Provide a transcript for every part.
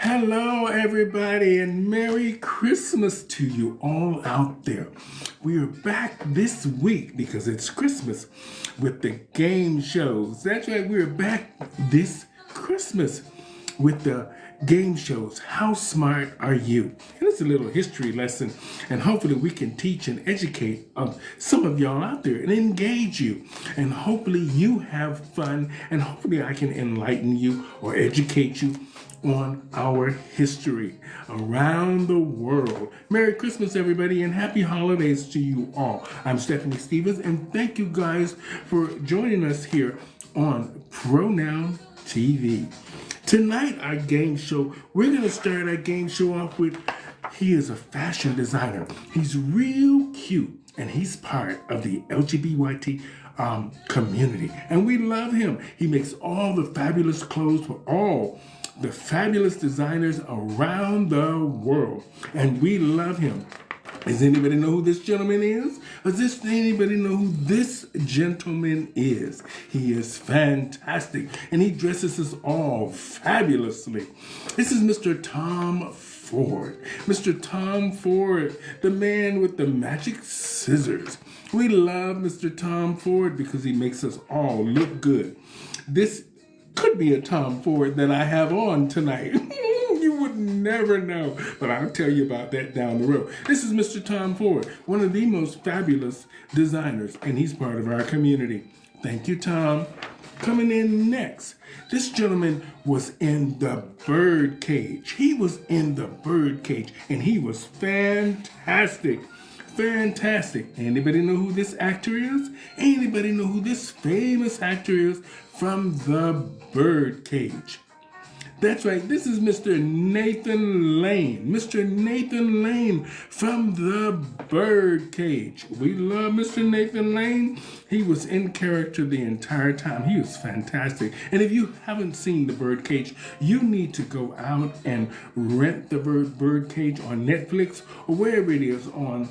Hello, everybody, and Merry Christmas to you all out there. We are back this week because it's Christmas with the game shows. That's right, we are back this Christmas with the game shows. How smart are you? And it's a little history lesson, and hopefully we can teach and educate some of y'all out there and engage you. And hopefully you have fun, and hopefully I can enlighten you or educate you on our history around the world. Merry Christmas, everybody, and happy holidays to you all. I'm Stephanie Stevens, and thank you guys for joining us here on Pronoun TV. Tonight, our game show, we're going to start our game show off with, he is a fashion designer. He's real cute, and he's part of the LGBT community, and we love him. He makes all the fabulous clothes for all the fabulous designers around the world, and we love him. Does anybody know who this gentleman is? Does anybody know who this gentleman is? He is fantastic, and he dresses us all fabulously. This is Mr. Tom Ford. Mr. Tom Ford, the man with the magic scissors. We love Mr. Tom Ford because he makes us all look good. This could be a Tom Ford that I have on tonight. You would never know, but I'll tell you about that down the road. This is Mr. Tom Ford, one of the most fabulous designers, and he's part of our community. Thank you, Tom. Coming in next, this gentleman was in the Birdcage. He was in the Birdcage, and he was fantastic. Fantastic. Anybody know who this actor is? Anybody know who this famous actor is from the Birdcage? That's right, this is Mr. Nathan Lane. Mr. Nathan Lane from the Birdcage. We love Mr. Nathan Lane. He was in character the entire time. He was fantastic. And if you haven't seen the Birdcage, you need to go out and rent the Birdcage on Netflix or wherever it is on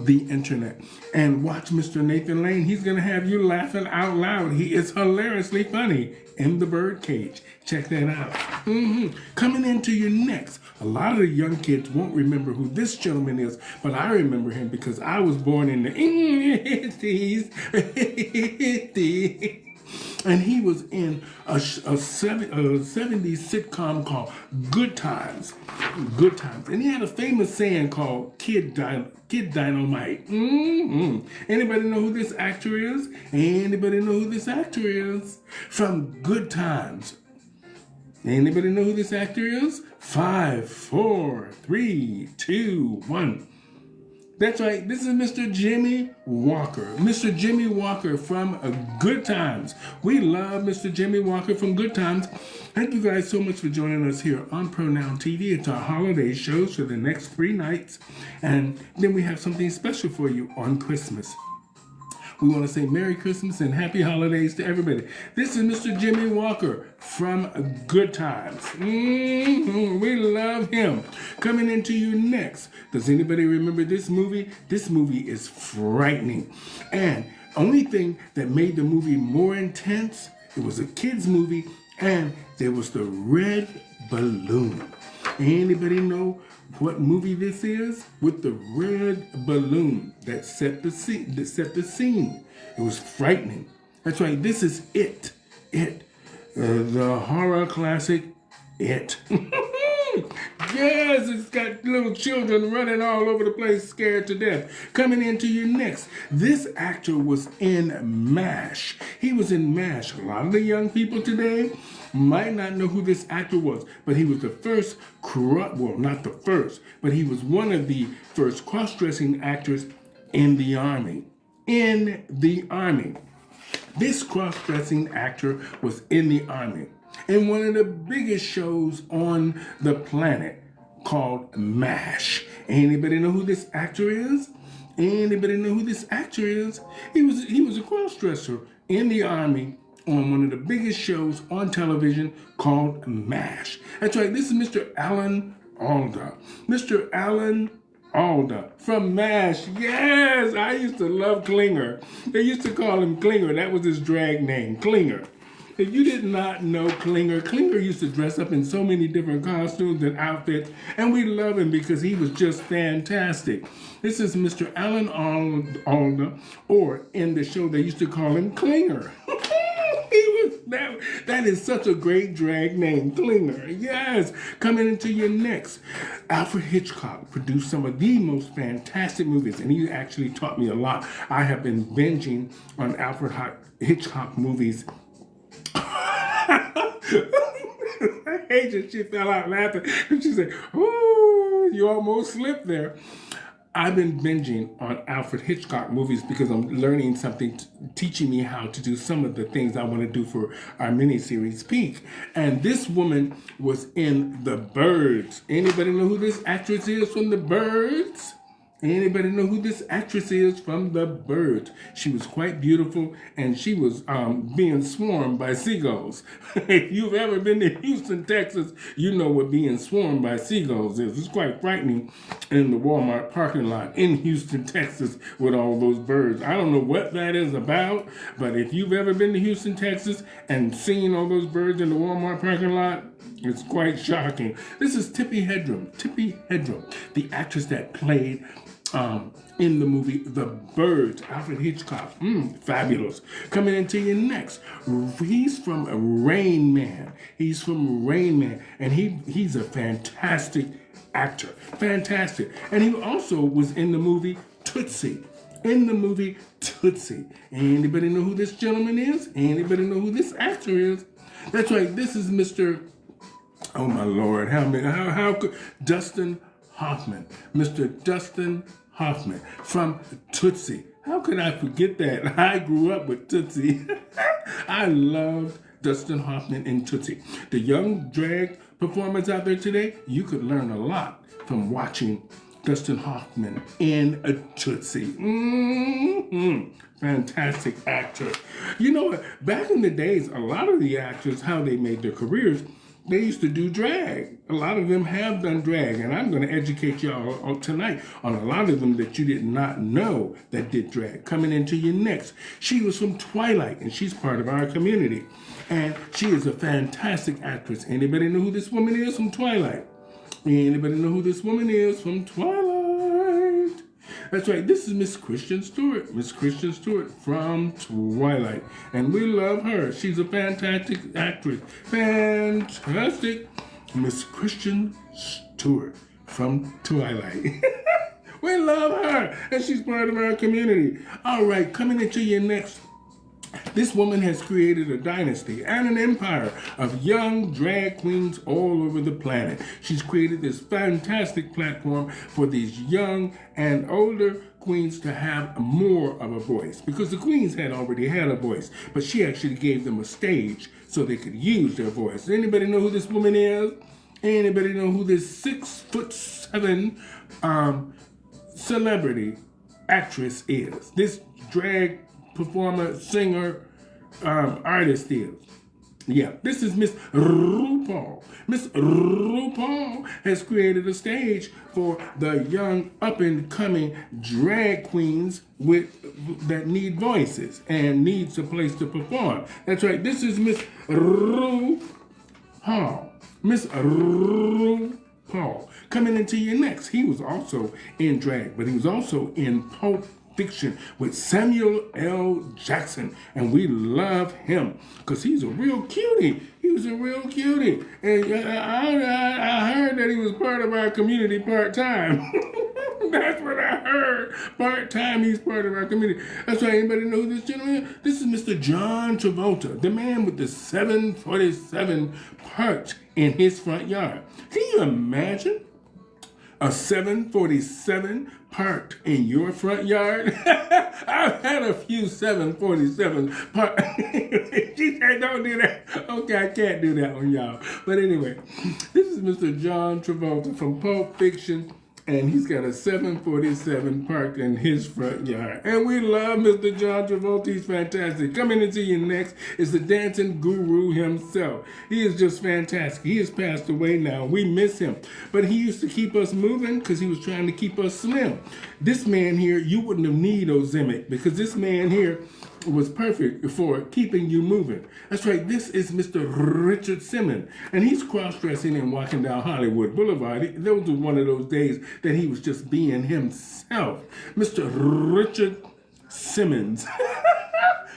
the internet, and watch Mr. Nathan Lane. He's gonna have you laughing out loud. He is hilariously funny in the Birdcage. Check that out. Coming into your next, a lot of the young kids won't remember who this gentleman is, but I remember him because I was born in the 80s. And he was in a 70s sitcom called Good Times. Good Times. And he had a famous saying called Kid Dynamite. Anybody know who this actor is? Anybody know who this actor is? From Good Times. Anybody know who this actor is? 5, 4, 3, 2, 1. That's right, this is Mr. Jimmie Walker. Mr. Jimmie Walker from Good Times. We love Mr. Jimmie Walker from Good Times. Thank you guys so much for joining us here on Pronoun TV. It's our holiday shows for the next 3 nights. And then we have something special for you on Christmas. We want to say Merry Christmas and Happy Holidays to everybody. This is Mr. Jimmie Walker from Good Times. We love him. Coming into you next. Does anybody remember this movie? This movie is frightening. And only thing that made the movie more intense, it was a kid's movie, and there was the red balloon. Anybody know what movie this is? With the red balloon that set the scene. It was frightening. That's right. This is It. The horror classic It. Yes, it's got little children running all over the place, scared to death. Coming into you next, this actor was in MASH. He was in MASH. A lot of the young people today might not know who this actor was, but he was the first, well, not the first, but he was one of the first cross-dressing actors in the Army. In the Army. This cross-dressing actor was in the Army in one of the biggest shows on the planet called MASH. Anybody know who this actor is? Anybody know who this actor is? He was a cross-dresser in the Army on one of the biggest shows on television called MASH. That's right, this is Mr. Alan Alda. Mr. Alan Alda from MASH. Yes, I used to love Klinger. They used to call him Klinger. That was his drag name, Klinger. If you did not know Klinger, Klinger used to dress up in so many different costumes and outfits, and we love him because he was just fantastic. This is Mr. Alan Alda, or in the show they used to call him Klinger. That is such a great drag name, Klinger. Yes. Coming into your next, Alfred Hitchcock produced some of the most fantastic movies, and he actually taught me a lot. I have been binging on Alfred Hitchcock movies. She fell out laughing. She said, "Ooh, you almost slipped there." I've been binging on Alfred Hitchcock movies because I'm learning something, teaching me how to do some of the things I want to do for our miniseries Peak. And this woman was in The Birds. Anybody know who this actress is from The Birds? Anybody know who this actress is from The Birds? She was quite beautiful, and she was being swarmed by seagulls. If you've ever been to Houston, Texas, you know what being swarmed by seagulls is. It's quite frightening in the Walmart parking lot in Houston, Texas, with all those birds. I don't know what that is about, but if you've ever been to Houston, Texas, and seen all those birds in the Walmart parking lot, it's quite shocking. This is Tippi Hedren. Tippi Hedren, the actress that played in the movie The Birds, Alfred Hitchcock. Fabulous. Coming into you next, he's from Rain Man. He's from Rain Man, and he's a fantastic actor. Fantastic. And he also was in the movie Tootsie. In the movie Tootsie. Anybody know who this gentleman is? Anybody know who this actor is? That's right. This is Mr. Oh my Lord, how could Dustin Hoffman, Mr. Dustin Hoffman from Tootsie. How could I forget that? I grew up with Tootsie. I loved Dustin Hoffman in Tootsie. The young drag performers out there today, you could learn a lot from watching Dustin Hoffman in a Tootsie. Fantastic actor. You know what? Back in the days, a lot of the actors, how they made their careers, they used to do drag. A lot of them have done drag, and I'm going to educate y'all tonight on a lot of them that you did not know that did drag. Coming into you next, she was from Twilight, and she's part of our community. And she is a fantastic actress. Anybody know who this woman is from Twilight? Anybody know who this woman is from Twilight? That's right, this is Miss Kristen Stewart. Miss Kristen Stewart from Twilight. And we love her. She's a fantastic actress. Fantastic. Miss Kristen Stewart from Twilight. We love her. And she's part of our community. All right, coming into you next. This woman has created a dynasty and an empire of young drag queens all over the planet. She's created this fantastic platform for these young and older queens to have more of a voice, because the queens had already had a voice, but she actually gave them a stage so they could use their voice. Anybody know who this woman is? Anybody know who this 6'7" celebrity actress is? This drag performer, singer, artist is. Yeah, this is Miss RuPaul. Miss RuPaul has created a stage for the young up-and-coming drag queens that need voices and needs a place to perform. That's right, this is Miss RuPaul. Miss RuPaul. Coming into you next, he was also in drag, but he was also in Pulp Fiction with Samuel L. Jackson, and we love him because he's a real cutie. He was a real cutie, and I heard that he was part of our community part-time. That's what I heard. Part-time, he's part of our community. That's right. Anybody know who this gentleman is? This is Mr. John Travolta, the man with the 747 parked in his front yard. Can you imagine a 747 parked in your front yard? I've had a few 747 parked. She said, don't do that. Okay, I can't do that one, y'all. But anyway, this is Mr. John Travolta from Pulp Fiction, and he's got a 747 parked in his front yard. And we love Mr. John Travolta. He's fantastic. Coming into you next is the dancing guru himself. He is just fantastic. He has passed away now. We miss him. But he used to keep us moving because he was trying to keep us slim. This man here, you wouldn't have need Ozempic, because this man here was perfect for keeping you moving. That's right, this is Mr. Richard Simmons, and he's cross-dressing and walking down Hollywood Boulevard. Those were one of those days that he was just being himself. Mr. Richard Simmons.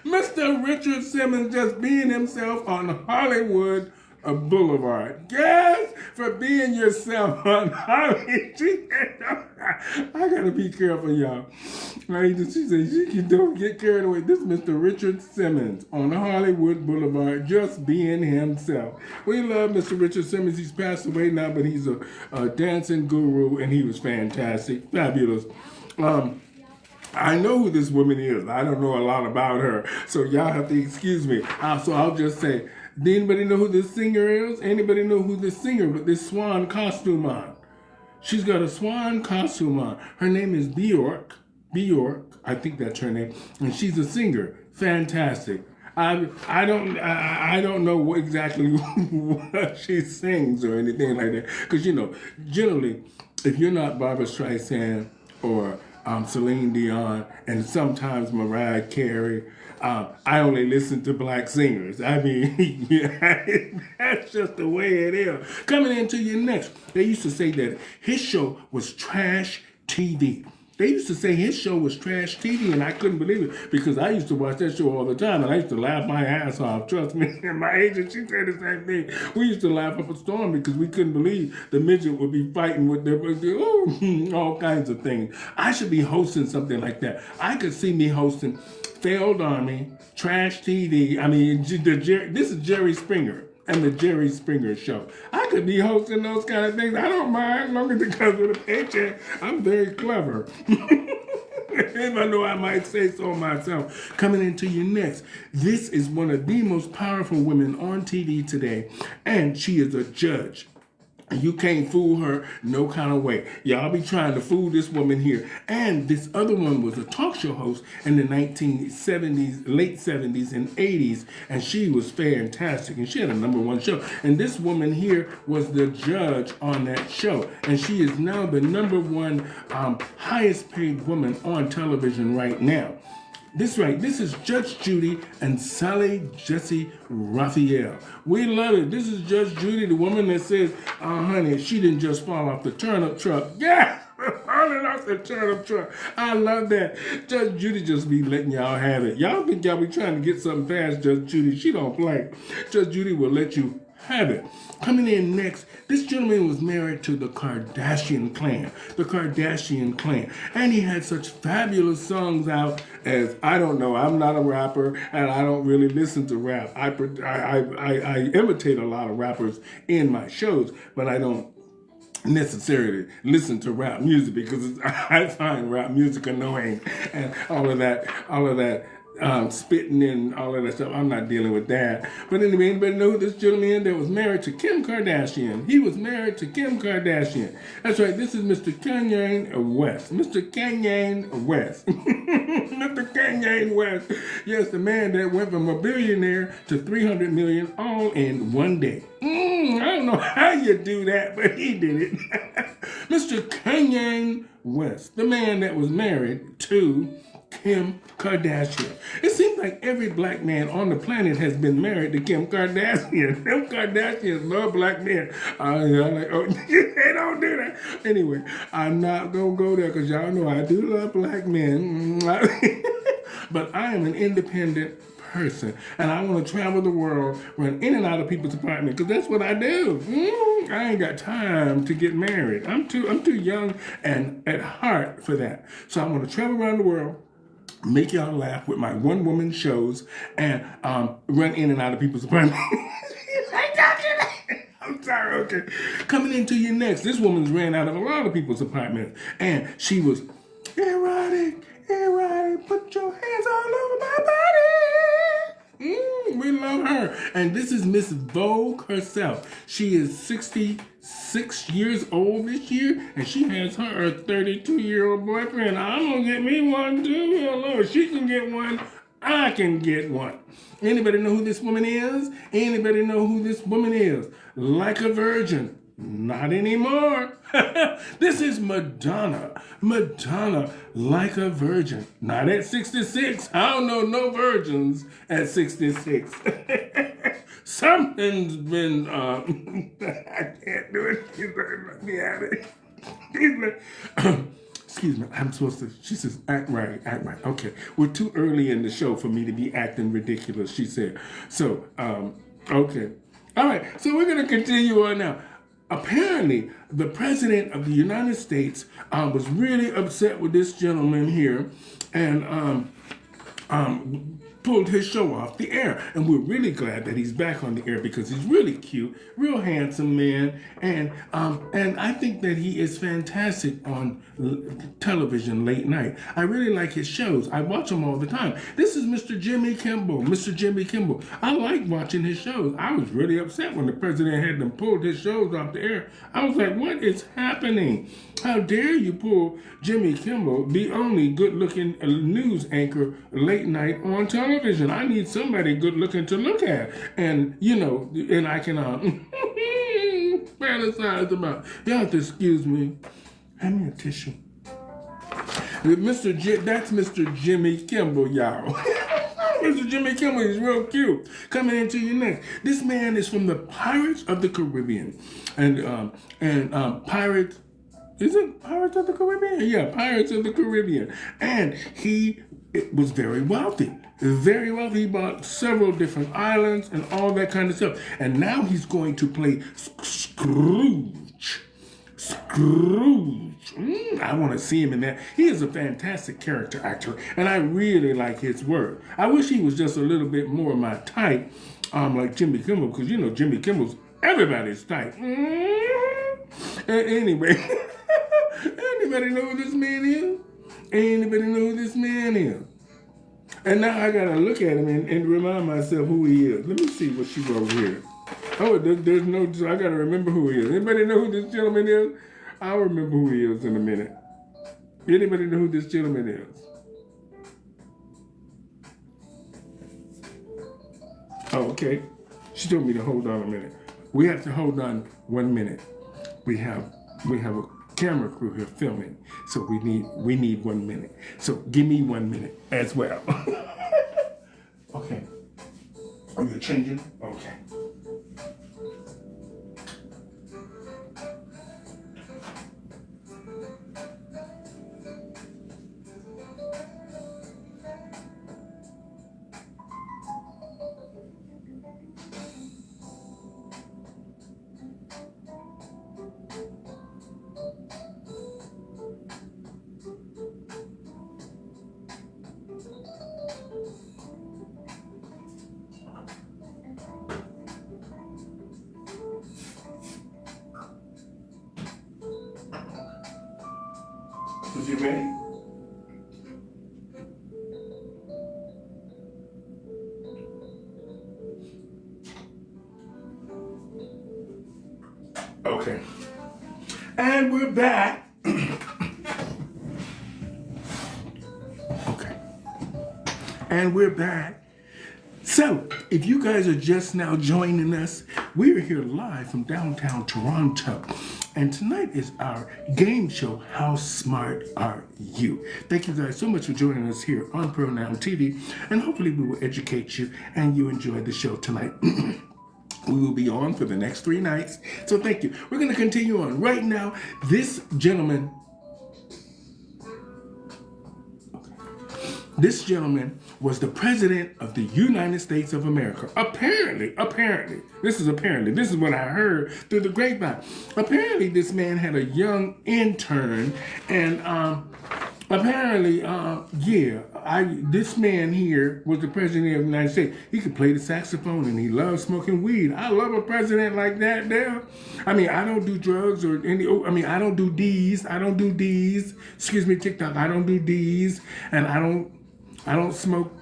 Mr. Richard Simmons just being himself on Hollywood Boulevard. Yes, for being yourself on Hollywood. I gotta be careful, y'all. She said, you don't get carried away. This is Mr. Richard Simmons on Hollywood Boulevard, just being himself. We love Mr. Richard Simmons. He's passed away now, but he's a dancing guru, and he was fantastic, fabulous. I know who this woman is. I don't know a lot about her, so y'all have to excuse me. So I'll just say, does anybody know who this singer is? Anybody know who this singer with this swan costume on? She's got a swan costume on. Her name is Bjork. Bjork, I think that's her name, and she's a singer. Fantastic. I don't know exactly what she sings or anything like that, because generally, if you're not Barbra Streisand or Celine Dion, and sometimes Mariah Carey. I only listen to black singers. I mean, that's just the way it is. Coming into your next, they used to say that his show was trash TV. They used to say his show was trash TV, and I couldn't believe it because I used to watch that show all the time, and I used to laugh my ass off. Trust me, and my agent, she said the same thing. We used to laugh up a storm because we couldn't believe the midget would be fighting with their, all kinds of things. I should be hosting something like that. I could see me hosting Failed Army, Trash TV. I mean, this is Jerry Springer and the Jerry Springer Show. I could be hosting those kind of things. I don't mind, as long as it comes with a paycheck. I'm very clever. If I know I might say so myself. Coming into you next, this is one of the most powerful women on TV today, and she is a judge. You can't fool her no kind of way. Y'all be trying to fool this woman here. And this other one was a talk show host in the 1970s, late 70s and 80s, and she was fantastic, and she had a #1 show. And this woman here was the judge on that show, and she is now the #1 highest paid woman on television right now. This is Judge Judy and Sally Jessy Raphael. We love it. This is Judge Judy, the woman that says, honey, she didn't just fall off the turnip truck. Yeah, falling off the turnip truck. I love that. Judge Judy just be letting y'all have it. Y'all think y'all be trying to get something fast, Judge Judy. She don't play. Judge Judy will let you have it. Coming in next, this gentleman was married to the Kardashian clan. The Kardashian clan. And he had such fabulous songs out as, I don't know, I'm not a rapper, and I don't really listen to rap. I imitate a lot of rappers in my shows, but I don't necessarily listen to rap music because I find rap music annoying, and all of that spitting and all of that stuff. I'm not dealing with that. But anyway, anybody know who this gentleman that was married to Kim Kardashian? He was married to Kim Kardashian. That's right. This is Mr. Kanye West. Mr. Kanye West. Mr. Kanye West. Yes, the man that went from a billionaire to 300 million all in one day. I don't know how you do that, but he did it. Mr. Kanye West, the man that was married to Kim Kardashian. It seems like every black man on the planet has been married to Kim Kardashian. Kim Kardashians love black men. They don't do that. Anyway, I'm not going to go there because y'all know I do love black men. But I am an independent person, and I want to travel the world, run in and out of people's apartments, because that's what I do. I ain't got time to get married. I'm too young and at heart for that. So I want to travel around the world, make y'all laugh with my one-woman shows, and run in and out of people's apartments. I'm sorry, okay. Coming into you next, this woman's ran out of a lot of people's apartments, and she was erotic, put your hands all over my body. We love her. And this is Miss Vogue herself. She is 66 years old this year, and she has her 32-year-old boyfriend. I'm going to get me one too. Hello, she can get one. I can get one. Anybody know who this woman is? Anybody know who this woman is? Like a virgin, Not anymore. This is Madonna. Madonna, like a virgin. Not at 66. I don't know no virgins at 66. Something's been, I can't do it. He's gonna let me at it. Excuse me, I'm supposed to, she says, act right, act right. Okay, we're too early in the show for me to be acting ridiculous, she said. So, okay. All right, so we're gonna continue on now. Apparently, the president of the United States was really upset with this gentleman here and pulled his show off the air. And we're really glad that he's back on the air because he's really cute, real handsome man. And I think that he is fantastic on television late night. I really like his shows. I watch them all the time. This is Mr. Jimmy Kimmel. Mr. Jimmy Kimmel. I like watching his shows. I was really upset when the president had them pulled his shows off the air. I was like, what is happening? How dare you pull Jimmy Kimmel, the only good-looking news anchor late night on television? I need somebody good-looking to look at. And, you know, and I can fantasize about. You have to excuse me. Hand me a tissue. That's Mr. Jimmy Kimmel, y'all. Mr. Jimmy Kimmel is real cute. Coming into you next. This man is from the Pirates of the Caribbean. And Pirates, is it Pirates of the Caribbean? Yeah, Pirates of the Caribbean. And he was very wealthy. Very wealthy. He bought several different islands and all that kind of stuff. And now he's going to play Scrooge. Scrooge. I want to see him in that. He is a fantastic character actor, and I really like his work. I wish he was just a little bit more my type, like Jimmy Kimmel, because you know Jimmy Kimmel's everybody's type. Anyway, anybody know who this man is? Anybody know who this man is? And now I gotta look at him and remind myself who he is. Let me see what she wrote here. Oh, there's no, I gotta remember who he is. Anybody know who this gentleman is? I'll remember who he is in a minute. Anybody know who this gentleman is? Oh, okay. She told me to hold on a minute. We have to hold on 1 minute. We have a camera crew here filming, so we need 1 minute. So give me 1 minute as well. Okay. Are you changing? Okay. Is you ready? Okay. And we're back. Okay. And we're back. So, if you guys are just now joining us, we're here live from downtown Toronto. And tonight is our game show, How Smart Are You? Thank you guys so much for joining us here on Pronoun TV. And hopefully we will educate you and you enjoy the show tonight. We will be on for the next 3 nights. So thank you. We're going to continue on. Right now, this gentleman was the president of the United States of America. Apparently, this is what I heard through the grapevine. Apparently, this man had a young intern, and this man here was the president of the United States. He could play the saxophone, and he loved smoking weed. I love a president like that there. I mean, I don't do drugs or I don't do D's. Excuse me, TikTok. I don't do D's, and I don't smoke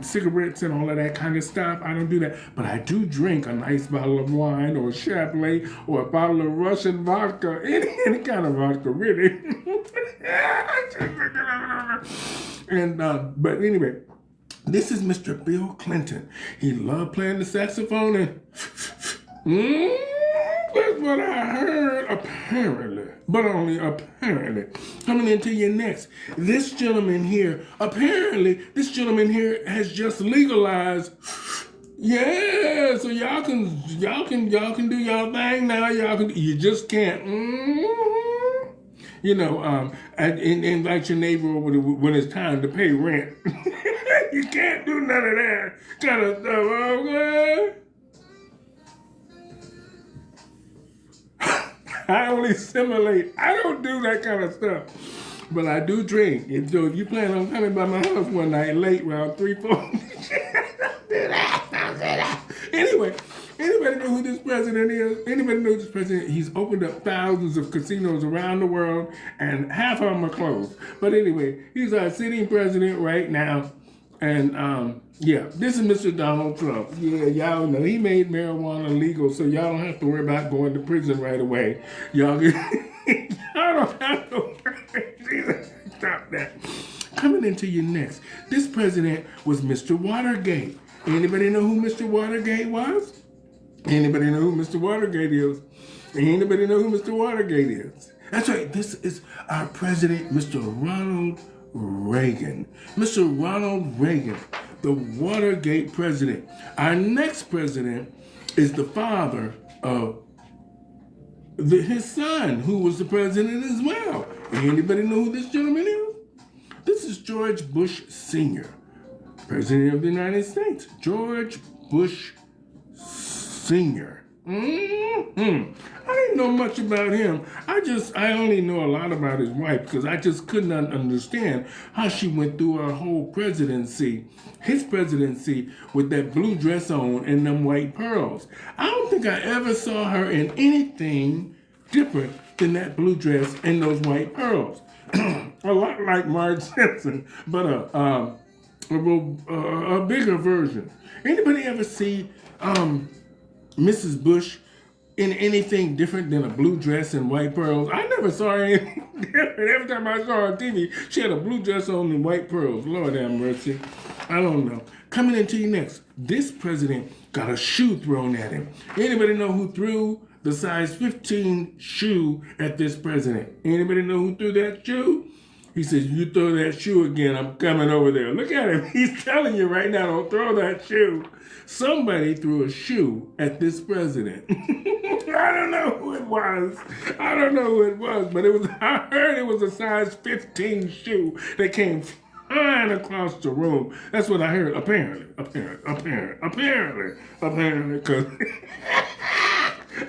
cigarettes and all of that kind of stuff. I don't do that. But I do drink a nice bottle of wine or a Chablis or a bottle of Russian vodka. Any kind of vodka, really. And but anyway, this is Mr. Bill Clinton. He loved playing the saxophone and what I heard, apparently, but only apparently. Coming into your next, this gentleman here has just legalized. Yeah, so y'all can do y'all thing now. You just can't. You know, and invite your neighbor over when it's time to pay rent. You can't do none of that kind of stuff, okay? I only simulate. I don't do that kind of stuff. But I do drink. And so if you plan on coming by my house one night late around 3, 4. Don't do that. Anyway, anybody know who this president is? Anybody know this president? He's opened up thousands of casinos around the world, and half of them are closed. But anyway, he's our sitting president right now. And yeah, this is Mr. Donald Trump. Yeah, y'all know he made marijuana legal, so y'all don't have to worry about going to prison right away. Y'all don't have to worry. Stop that. Coming into your next, this president was Mr. Watergate. Anybody know who Mr. Watergate was? Anybody know who Mr. Watergate is? Anybody know who Mr. Watergate is? That's right. This is our president, Mr. Ronald Reagan. Mr. Ronald Reagan, the Watergate president. Our next president is the father of his son, who was the president as well. Anybody know who this gentleman is? This is George Bush Sr., President of the United States. George Bush Sr. I didn't know much about him. I only know a lot about his wife because I just could not understand how she went through her whole presidency, his presidency, with that blue dress on and them white pearls. I don't think I ever saw her in anything different than that blue dress and those white pearls. A lot like Marge Simpson, but a bigger version. Anybody ever see Mrs. Bush in anything different than a blue dress and white pearls? I never saw her anything different. Every time I saw her on TV, she had a blue dress on and white pearls. Lord have mercy. I don't know. Coming into you next, this president got a shoe thrown at him. Anybody know who threw the size 15 shoe at this president? Anybody know who threw that shoe? He says, you throw that shoe again, I'm coming over there. Look at him. He's telling you right now, don't throw that shoe. Somebody threw a shoe at this president. I don't know who it was. But I heard it was a size 15 shoe that came flying across the room. That's what I heard, apparently, because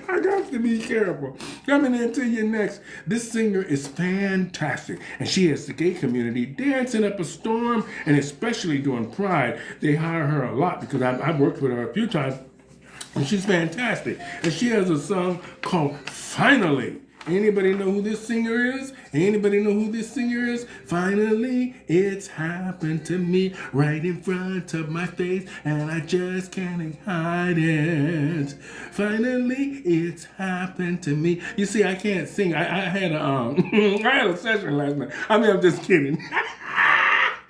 I got to be careful. Coming into you next, this singer is fantastic, and she has the gay community dancing up a storm, and especially during Pride, they hire her a lot because I've worked with her a few times, and she's fantastic. And she has a song called Finally. Anybody know who this singer is? Finally, it's happened to me right in front of my face, and I just can't hide it. Finally, it's happened to me. You see, I can't sing. I had a session last night. I mean, I'm just kidding.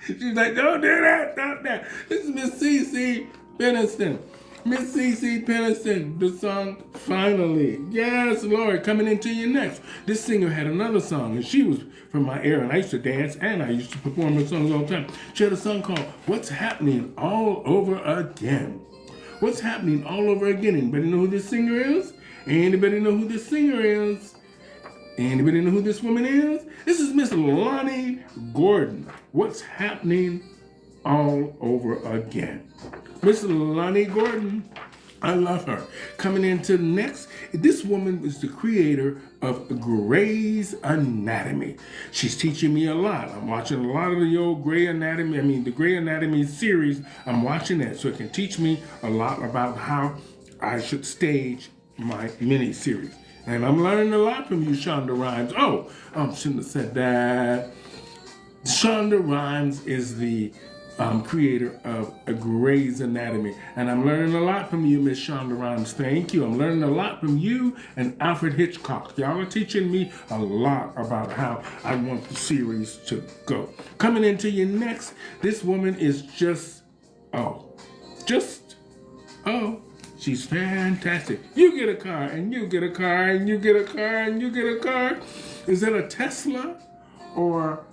She's like, don't do that, stop that. This is Miss CeCe Peniston. Miss CeCe Peniston, the song Finally. Yes, Lord, coming into you next. This singer had another song, and she was from my era, and I used to dance, and I used to perform her songs all the time. She had a song called What's Happening All Over Again. What's Happening All Over Again? Anybody know who this singer is? Anybody know who this singer is? Anybody know who this woman is? This is Miss Lonnie Gordon. What's Happening All Over Again? Miss Lonnie Gordon, I love her. Coming into next, this woman is the creator of Grey's Anatomy. She's teaching me a lot. I'm watching a lot of the old Grey Anatomy, the Grey Anatomy series. I'm watching that so it can teach me a lot about how I should stage my mini-series. And I'm learning a lot from you, Shonda Rhimes. Shouldn't have said that. Shonda Rhimes is the creator of Grey's Anatomy. And I'm learning a lot from you, Miss Shonda Rhimes. Thank you. I'm learning a lot from you and Alfred Hitchcock. Y'all are teaching me a lot about how I want the series to go. Coming into you she's She's fantastic. You get a car, and you get a car, and you get a car, and you get a car. Is that a Tesla or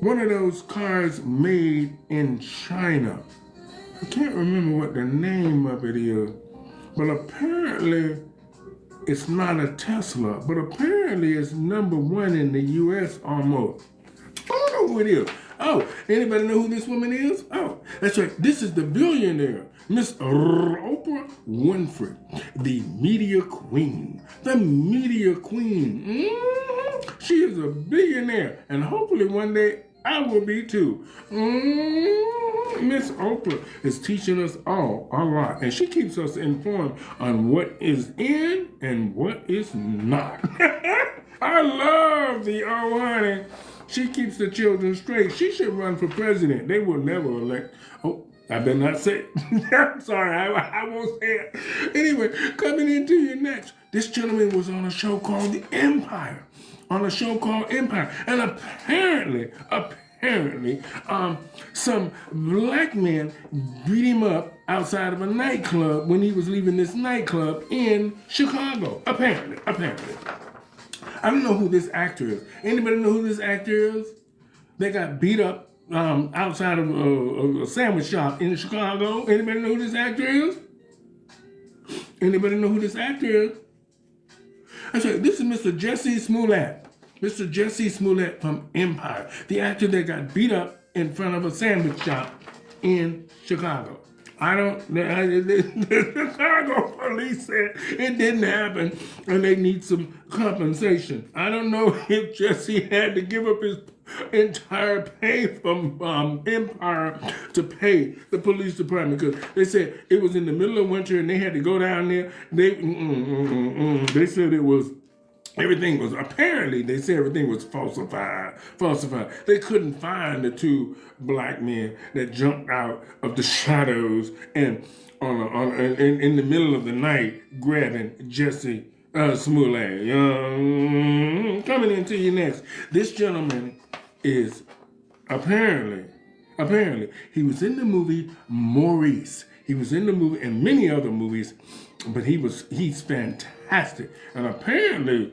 one of those cars made in China? I can't remember what the name of it is, but apparently it's not a Tesla, but apparently it's #1 in the U.S. almost. I don't know who it is. Oh, anybody know who this woman is? Oh, that's right. This is the billionaire, Miss Oprah Winfrey, the media queen. The media queen. She is a billionaire, and hopefully one day I will be too. Miss Oprah is teaching us all a lot, and she keeps us informed on what is in and what is not. I love the old honey. She keeps the children straight. She should run for president. They will never elect. Oh, I better not say it. I'm sorry, I won't say it. Anyway, coming into your next. This gentleman was on a show called The Empire. And apparently, some black men beat him up outside of a nightclub when he was leaving this nightclub in Chicago. Apparently. I don't know who this actor is. Anybody know who this actor is? They got beat up outside of a sandwich shop in Chicago. Anybody know who this actor is? Anybody know who this actor is? I said, this is Mr. Jussie Smollett. Mr. Jussie Smollett from Empire. The actor that got beat up in front of a sandwich shop in Chicago. The Chicago police said it didn't happen and they need some compensation. I don't know if Jussie had to give up his entire pay from Empire to pay the police department because they said it was in the middle of winter and they had to go down there. They said it was everything was falsified. They couldn't find the two black men that jumped out of the shadows and in the middle of the night grabbing Jussie Smollett. Coming into you next. This gentleman is apparently he was in the movie Maurice. He was in the movie and many other movies, but he's fantastic. And apparently,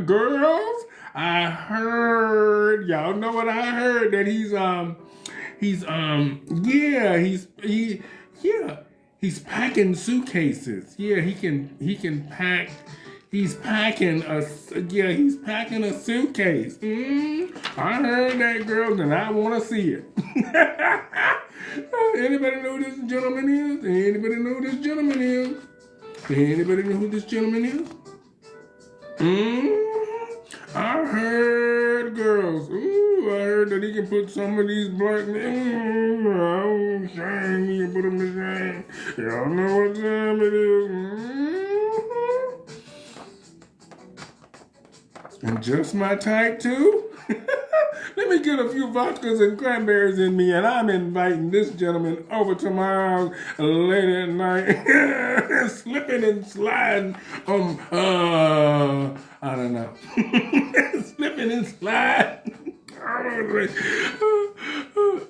girls, I heard, y'all know what I heard, that he's packing suitcases. Yeah, he can pack. He's packing a suitcase. I heard that, girls, and I want to see it. Anybody know who this gentleman is? Anybody know who this gentleman is? I heard, girls. I heard that he can put some of these black men. Oh, shame, he can put them to shame. Y'all know what time it is. And just my type too. Let me get a few vodkas and cranberries in me, and I'm inviting this gentleman over to my house late at night, slipping and sliding on, I don't know, slipping and sliding.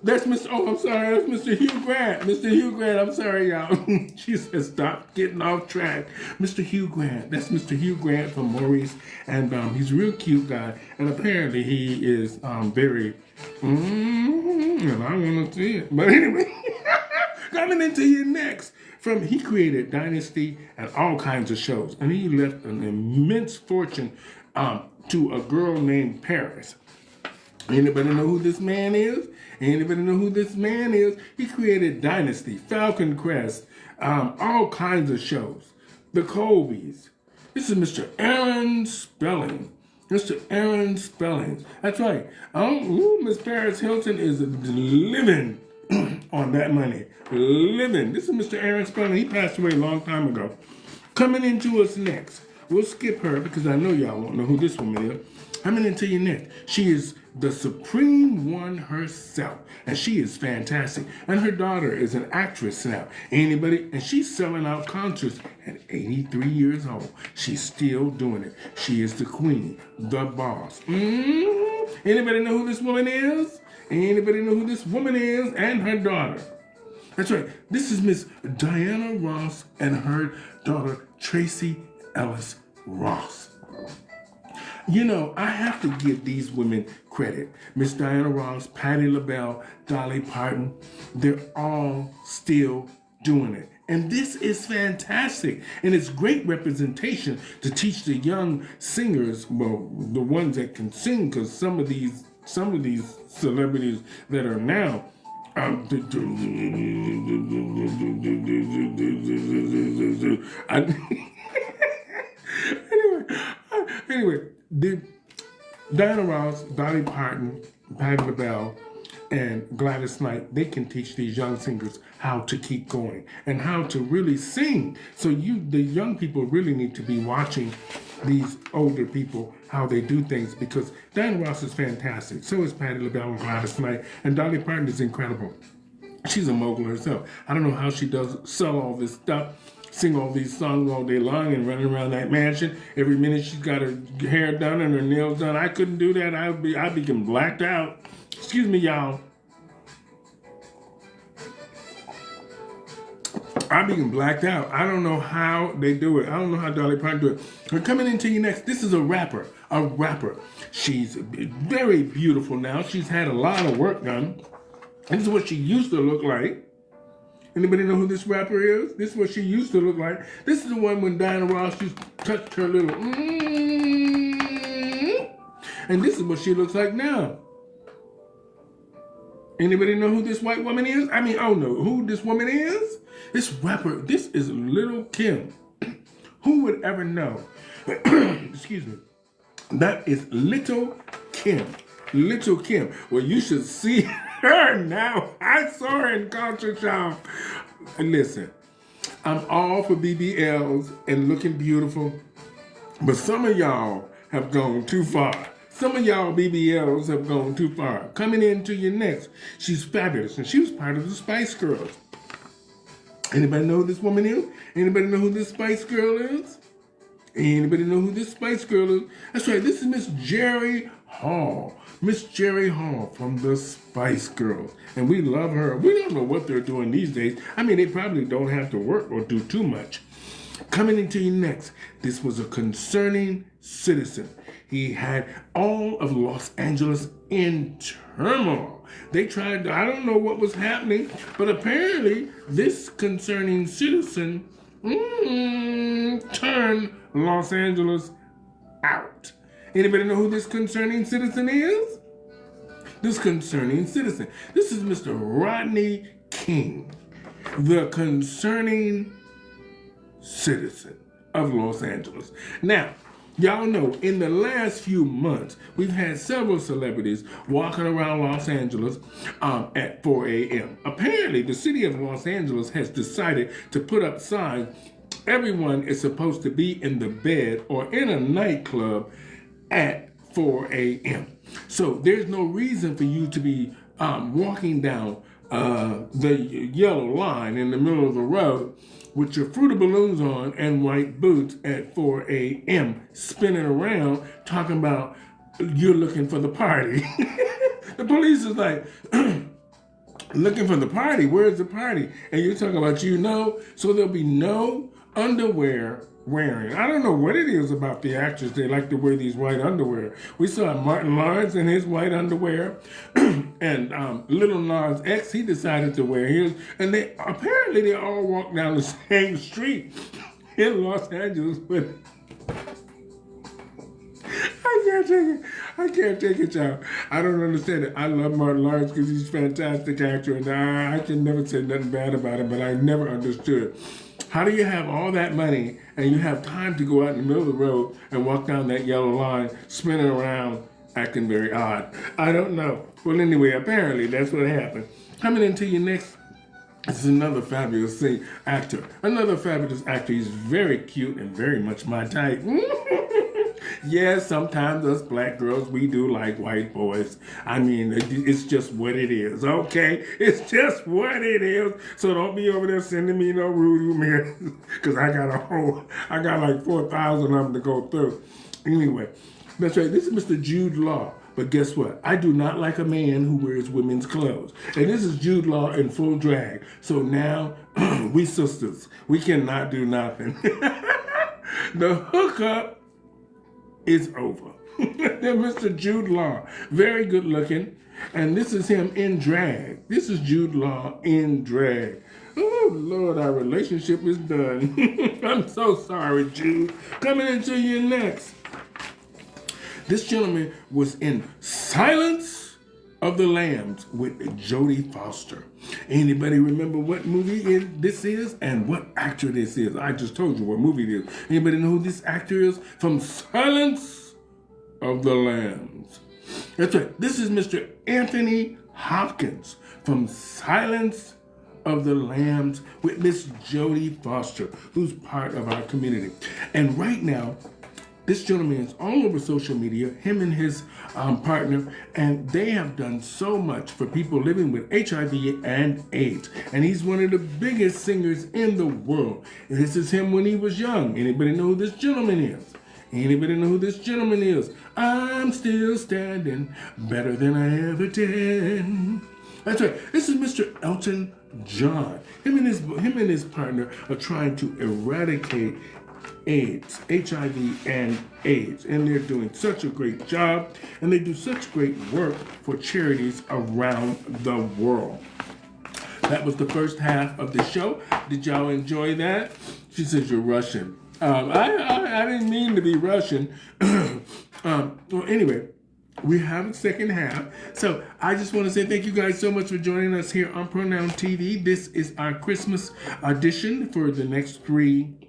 That's Mr. Hugh Grant. Mr. Hugh Grant, I'm sorry, y'all. She said, stop getting off track. Mr. Hugh Grant. That's Mr. Hugh Grant from Maurice. And he's a real cute guy. And apparently he is very, and I want to see it. But anyway, coming into you next. He created Dynasty and all kinds of shows. And he left an immense fortune to a girl named Paris. Anybody know who this man is? He created Dynasty, Falcon Crest, all kinds of shows. The Colbys. This is Mr. Aaron Spelling. That's right. Miss Paris Hilton is living on that money. This is Mr. Aaron Spelling. He passed away a long time ago. Coming into us next. We'll skip her because I know y'all won't know who this woman is. Coming into you next. She is the Supreme One herself, and she is fantastic. And her daughter is an actress now. And she's selling out concerts at 83 years old. She's still doing it. She is the queen, the boss. Anybody know who this woman is? Anybody know who this woman is and her daughter? That's right. This is Miss Diana Ross and her daughter, Tracy Ellis Ross. You know, I have to give these women credit. Miss Diana Ross, Patti LaBelle, Dolly Parton, they're all still doing it. And this is fantastic. And it's great representation to teach the young singers, well, the ones that can sing, because some of these celebrities that are now anyway, Diana Ross, Dolly Parton, Patti LaBelle, and Gladys Knight, they can teach these young singers how to keep going and how to really sing. So the young people really need to be watching these older people, how they do things, because Diana Ross is fantastic. So is Patti LaBelle and Gladys Knight, and Dolly Parton is incredible. She's a mogul herself. I don't know how she does sell all this stuff, sing all these songs all day long and running around that mansion. Every minute she's got her hair done and her nails done. I couldn't do that. I'd become blacked out. Excuse me, y'all. I'd become blacked out. I don't know how they do it. I don't know how Dolly Parton do it. We're coming into you next. This is a rapper. She's very beautiful now. She's had a lot of work done. This is what she used to look like. Anybody know who this rapper is? This is what she used to look like. This is the one when Diana Ross just touched her little and this is what she looks like now. Anybody know who this white woman is? I mean, oh no, who this woman is? This rapper, this is Lil' Kim. Who would ever know? Excuse me. That is Lil' Kim. Lil' Kim. Well, you should see her now. I saw her in concert, y'all. And listen, I'm all for BBLs and looking beautiful, but some of y'all have gone too far. Some of y'all BBLs have gone too far. Coming into your next, she's fabulous, and she was part of the Spice Girls. Anybody know who this woman is? Anybody know who this Spice Girl is? Anybody know who this Spice Girl is? That's right, this is Miss Jerry Hall. Miss Jerry Hall from the Spice Girls. And we love her. We don't know what they're doing these days. I mean, they probably don't have to work or do too much. Coming into you next, this was a concerning citizen. He had all of Los Angeles in turmoil. They tried to, I don't know what was happening, but apparently this concerning citizen turned Los Angeles out. Anybody know who this concerning citizen is? This concerning citizen. This is Mr. Rodney King, the concerning citizen of Los Angeles. Now, y'all know in the last few months, we've had several celebrities walking around Los Angeles at 4 a.m. Apparently, the city of Los Angeles has decided to put up signs. Everyone is supposed to be in the bed or in a nightclub at 4 a.m. So there's no reason for you to be walking down the yellow line in the middle of the road with your Fruity Balloons on and white boots at 4 a.m. spinning around talking about you're looking for the party. The police is like, looking for the party? Where's the party? And you're talking about, so there'll be no underwear wearing. I don't know what it is about the actors. They like to wear these white underwear. We saw Martin Lawrence in his white underwear, and Little Nas X, he decided to wear his, and they all walk down the same street in Los Angeles, but I can't take it, y'all. I don't understand it. I love Martin Lawrence because he's a fantastic actor, and I can never say nothing bad about him, but I never understood. How do you have all that money and you have time to go out in the middle of the road and walk down that yellow line, spinning around, acting very odd? I don't know. Well, anyway, apparently that's what happened. Coming into you next, this is another fabulous actor. Another fabulous actor. He's very cute and very much my type. Yes, sometimes us black girls, we do like white boys. I mean, it's just what it is, okay? It's just what it is. So don't be over there sending me no rude emails, because I got like 4,000 of them to go through. Anyway, that's right. This is Mr. Jude Law. But guess what? I do not like a man who wears women's clothes. And this is Jude Law in full drag. So now we sisters. We cannot do nothing. The hookup is over. Mr. Jude Law, very good looking. And this is him in drag. This is Jude Law in drag. Oh, Lord, our relationship is done. I'm so sorry, Jude. Coming into you next. This gentleman was in Silence of the Lambs with Jodie Foster. Anybody remember what movie this is and what actor this is? I just told you what movie it is. Anybody know who this actor is from Silence of the Lambs? That's right. This is Mr. Anthony Hopkins from Silence of the Lambs with Miss Jodie Foster, who's part of our community. And right now, this gentleman is all over social media, him and his partner, and they have done so much for people living with HIV and AIDS. And he's one of the biggest singers in the world. And this is him when he was young. Anybody know who this gentleman is? Anybody know who this gentleman is? I'm still standing better than I ever did. That's right. This is Mr. Elton John. Him and his partner are trying to eradicate AIDS, HIV and AIDS, and they're doing such a great job, and they do such great work for charities around the world. That was the first half of the show. Did y'all enjoy that? She says you're Russian. I didn't mean to be Russian. Well, anyway, we have a second half. So I just want to say thank you guys so much for joining us here on Pronoun TV. This is our Christmas edition for the next 3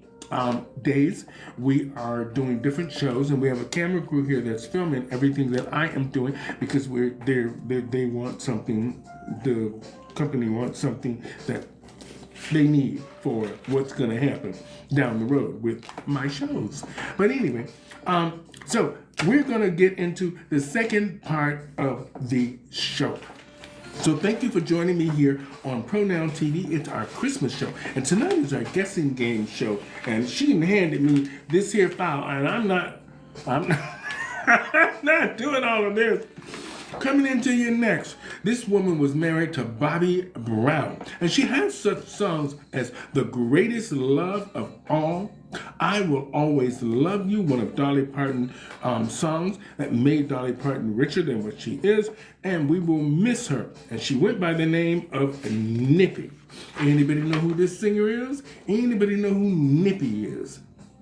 days. We are doing different shows, and we have a camera crew here that's filming everything that I am doing because they want something. The company wants something that they need for what's going to happen down the road with my shows. But anyway, so we're going to get into the second part of the show. So thank you for joining me here on Pronoun TV. It's our Christmas show. And tonight is our guessing game show. And she handed me this here file, and I'm not I'm not doing all of this. Coming into you next, this woman was married to Bobby Brown, and she has such songs as The Greatest Love of All, I Will Always Love You, one of Dolly Parton's songs that made Dolly Parton richer than what she is, and We Will Miss Her, and she went by the name of Nippy. Anybody know who this singer is? Anybody know who Nippy is?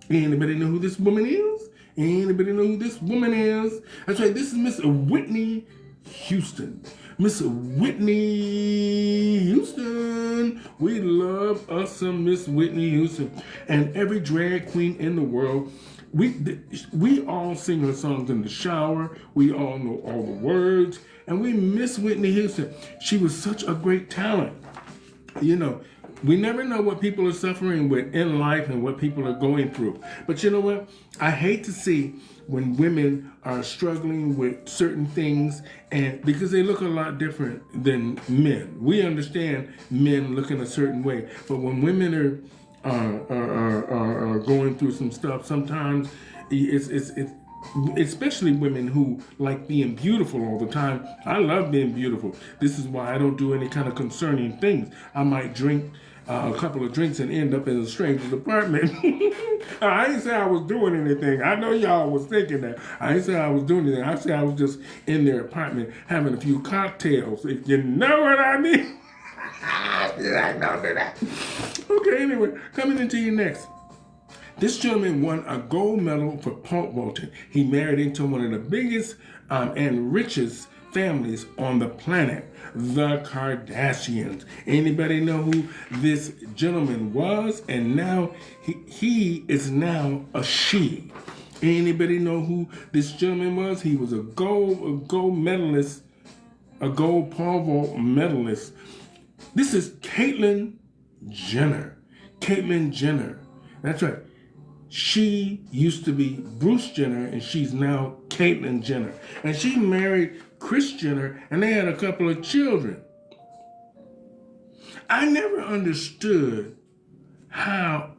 Anybody know who this woman is? Anybody know who this woman is? That's right, this is Miss Whitney Houston. Miss Whitney Houston. We love us some Miss Whitney Houston. And every drag queen in the world, we all sing her songs in the shower. We all know all the words. And we miss Whitney Houston. She was such a great talent. You know, we never know what people are suffering with in life and what people are going through. But you know what? I hate to see when women are struggling with certain things, and because they look a lot different than men. We understand men looking a certain way, but when women are going through some stuff, sometimes it's especially women who like being beautiful all the time. I love being beautiful. This is why I don't do any kind of concerning things. I might drink a couple of drinks and end up in a stranger's apartment. I ain't say I was doing anything. I know y'all was thinking that. I ain't say I was doing anything. I said I was just in their apartment having a few cocktails, if you know what I mean. I know that. Okay, anyway, coming into you next. This gentleman won a gold medal for pole vaulting. He married into one of the biggest and richest families on the planet, the Kardashians. Anybody know who this gentleman was? And now he is now a she. Anybody know who this gentleman was? He was a gold medalist, a gold pole vault medalist. This is Caitlyn Jenner. Caitlyn Jenner. That's right. She used to be Bruce Jenner, and she's now Caitlyn Jenner. And she married Kris Jenner, and they had a couple of children. I never understood how,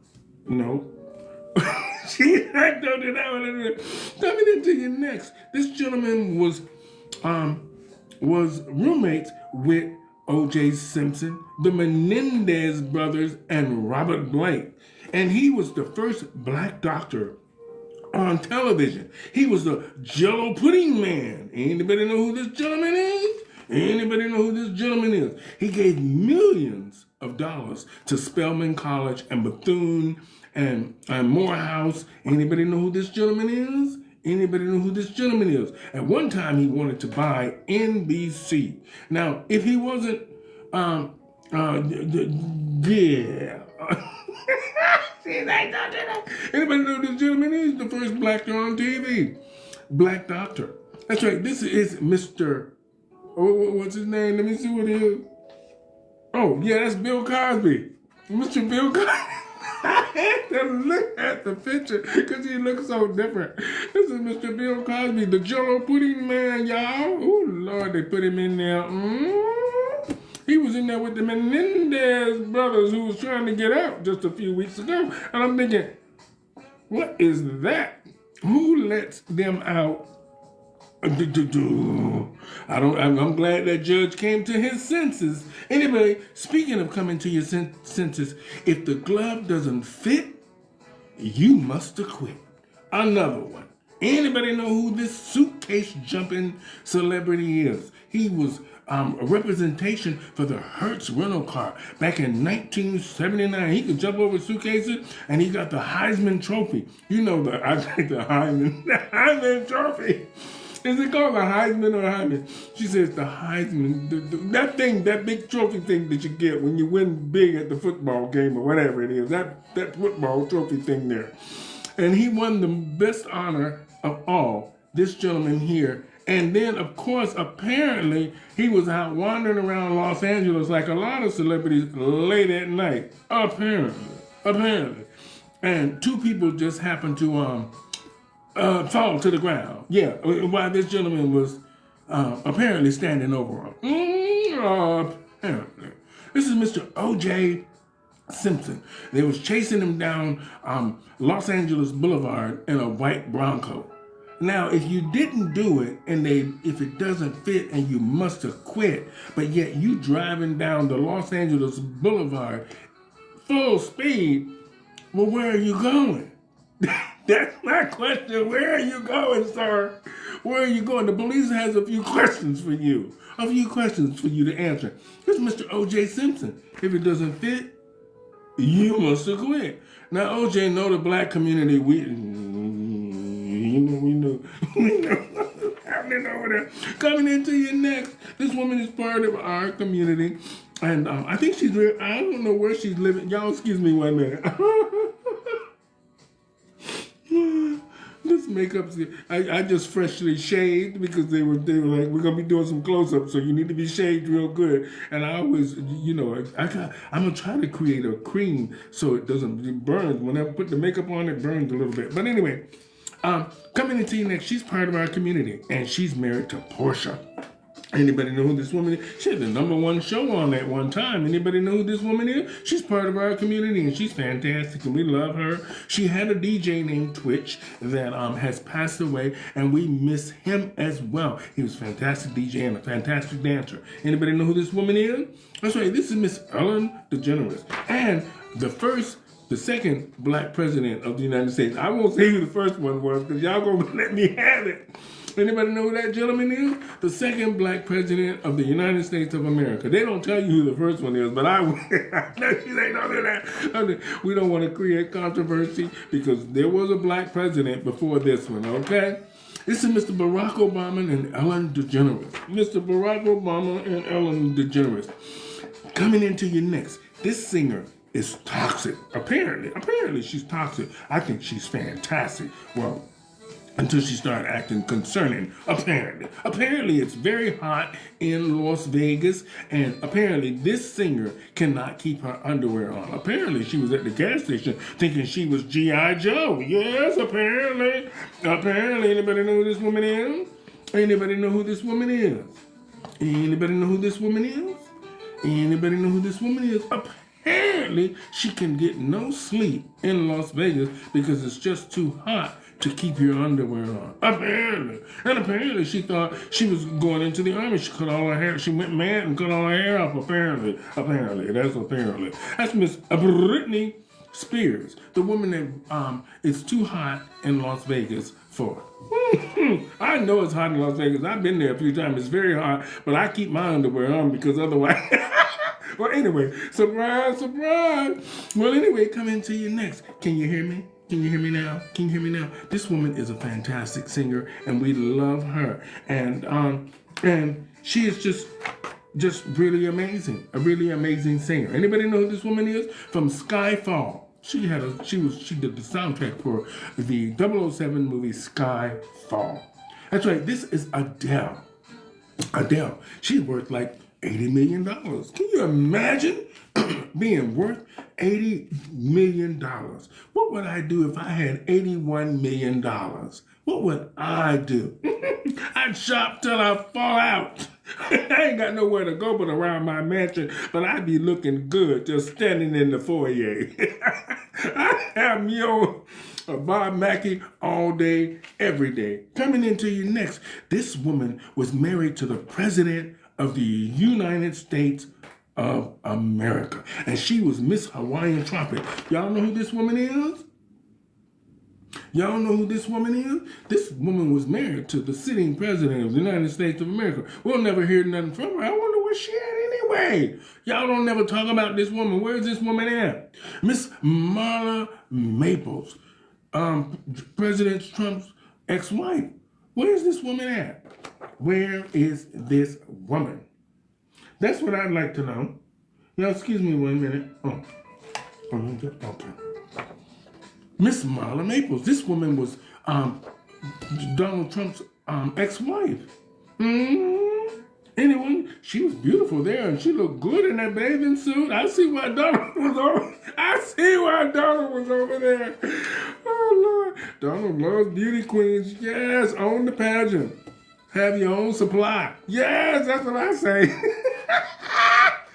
she, I don't know that. Coming into you next. This gentleman was was roommates with O.J. Simpson, the Menendez brothers, and Robert Blake. And he was the first black doctor on television. He was the Jello pudding man. Anybody know who this gentleman is? Anybody know who this gentleman is? He gave millions of dollars to Spelman College and Bethune and Morehouse. Anybody know who this gentleman is? Anybody know who this gentleman is? At one time, he wanted to buy NBC. Now, if he wasn't, yeah. Anybody know who this gentleman is? The first black doctor on TV. Black doctor. That's right. This is Mr. What's his name? Let me see what it is. Oh, yeah, that's Bill Cosby. Mr. Bill Cosby. I had to look at the picture because he looks so different. This is Mr. Bill Cosby, the Jello pudding man, y'all. Oh, Lord, they put him in there. He was in there with the Menendez brothers who was trying to get out just a few weeks ago. And I'm thinking, what is that? Who lets them out? I'm glad that judge came to his senses. Anyway, speaking of coming to your senses, if the glove doesn't fit, you must acquit. Another one. Anybody know who this suitcase jumping celebrity is? He was a representation for the Hertz rental car back in 1979. He could jump over suitcases, and he got the Heisman Trophy. You know the Heisman Trophy. Is it called a Heisman or Heisman? She says the Heisman, that big trophy thing that you get when you win big at the football game or whatever it is, that football trophy thing there. And he won the best honor of all, this gentleman here. And then, of course, apparently, he was out wandering around Los Angeles like a lot of celebrities late at night. Apparently. And two people just happened to fall to the ground. Yeah, while this gentleman was apparently standing over him. Apparently. This is Mr. O.J. Simpson. They was chasing him down Los Angeles Boulevard in a white Bronco. Now, if you didn't do it, and if it doesn't fit and you must have quit, but yet you driving down the Los Angeles Boulevard full speed, well, where are you going? That's my question. Where are you going, sir? Where are you going? The police has a few questions for you. A few questions for you to answer. This is Mr. O.J. Simpson. If it doesn't fit, you must have quit. Now, O.J. know the black community. We know happening over there. Coming into you next. This woman is part of our community. And I think I don't know where she's living. Y'all, excuse me 1 minute. This makeup's, I just freshly shaved because they were like, we're gonna be doing some close-ups, so you need to be shaved real good. And I always, I'm gonna try to create a cream so it burns. When I put the makeup on, it burns a little bit. But anyway, coming into you next, she's part of our community, and she's married to Portia. Anybody know who this woman is? She had the #1 show on at one time. Anybody know who this woman is? She's part of our community, and she's fantastic, and we love her. She had a DJ named Twitch that has passed away, and we miss him as well. He was a fantastic DJ and a fantastic dancer. Anybody know who this woman is? That's right, this is Miss Ellen DeGeneres. And the second black president of the United States. I won't say who the first one was, because y'all gonna let me have it. Anybody know who that gentleman is? The second black president of the United States of America. They don't tell you who the first one is, but I know they don't do that. We don't want to create controversy because there was a black president before this one, okay? This is Mr. Barack Obama and Ellen DeGeneres. Mr. Barack Obama and Ellen DeGeneres. Coming into you next. This singer is toxic. Apparently she's toxic. I think she's fantastic. Well, until she started acting concerning, apparently. Apparently, it's very hot in Las Vegas, and apparently this singer cannot keep her underwear on. Apparently, she was at the gas station thinking she was G.I. Joe. Yes, apparently. Anybody know who this woman is? Anybody know who this woman is? Anybody know who this woman is? Anybody know who this woman is? Apparently, she can get no sleep in Las Vegas because it's just too hot to keep your underwear on. Apparently. And apparently she thought she was going into the army. She cut all her hair. She went mad and cut all her hair off, apparently. That's apparently. That's Miss Britney Spears, the woman that is too hot in Las Vegas for. I know it's hot in Las Vegas. I've been there a few times. It's very hot, but I keep my underwear on because otherwise... Well, anyway, surprise, surprise. Well, anyway, coming to you next. Can you hear me? Can you hear me now? Can you hear me now? This woman is a fantastic singer, and we love her. And she is just really amazing. A really amazing singer. Anybody know who this woman is? From Skyfall. She did the soundtrack for the 007 movie Skyfall. That's right. This is Adele. Adele. She's worth like $80 million. Can you imagine being worth $80 million? What would I do if I had $81 million? What would I do? I'd shop till I fall out. I ain't got nowhere to go but around my mansion, but I'd be looking good just standing in the foyer. I have me on Bob Mackie all day, every day. Coming into you next, this woman was married to the president of the United States of America. And she was Miss Hawaiian Tropic. Y'all know who this woman is? Y'all know who this woman is? This woman was married to the sitting president of the United States of America. We'll never hear nothing from her. I wonder where she at anyway. Y'all don't never talk about this woman. Where's this woman at? Miss Marla Maples, President Trump's ex-wife. Where's this woman at? Where is this woman? That's what I'd like to know. Y'all, excuse me 1 minute. Okay. Miss Marla Maples. This woman was Donald Trump's ex-wife. Anyway, she was beautiful there, and she looked good in that bathing suit. I see why Donald was over there. Oh, Lord. Donald loves beauty queens. Yes, own the pageant. Have your own supply. Yes, that's what I say.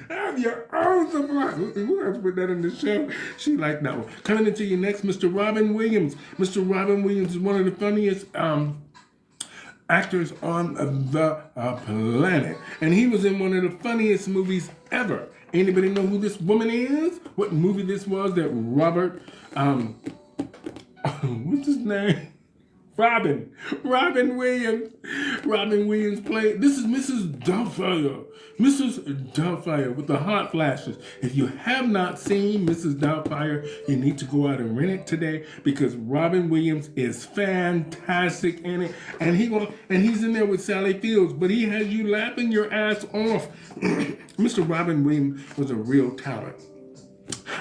Have your own supply. We'll have to put that in the show. She liked that one. Coming into you next, Mr. Robin Williams. Mr. Robin Williams is one of the funniest actors on the planet. And he was in one of the funniest movies ever. Anybody know who this woman is? What movie this was that Robert, what's his name? Robin Williams. Robin Williams played. This is Mrs. Doubtfire. Mrs. Doubtfire with the hot flashes. If you have not seen Mrs. Doubtfire, you need to go out and rent it today because Robin Williams is fantastic in it. And he's in there with Sally Fields, but he has you laughing your ass off. Mr. Robin Williams was a real talent.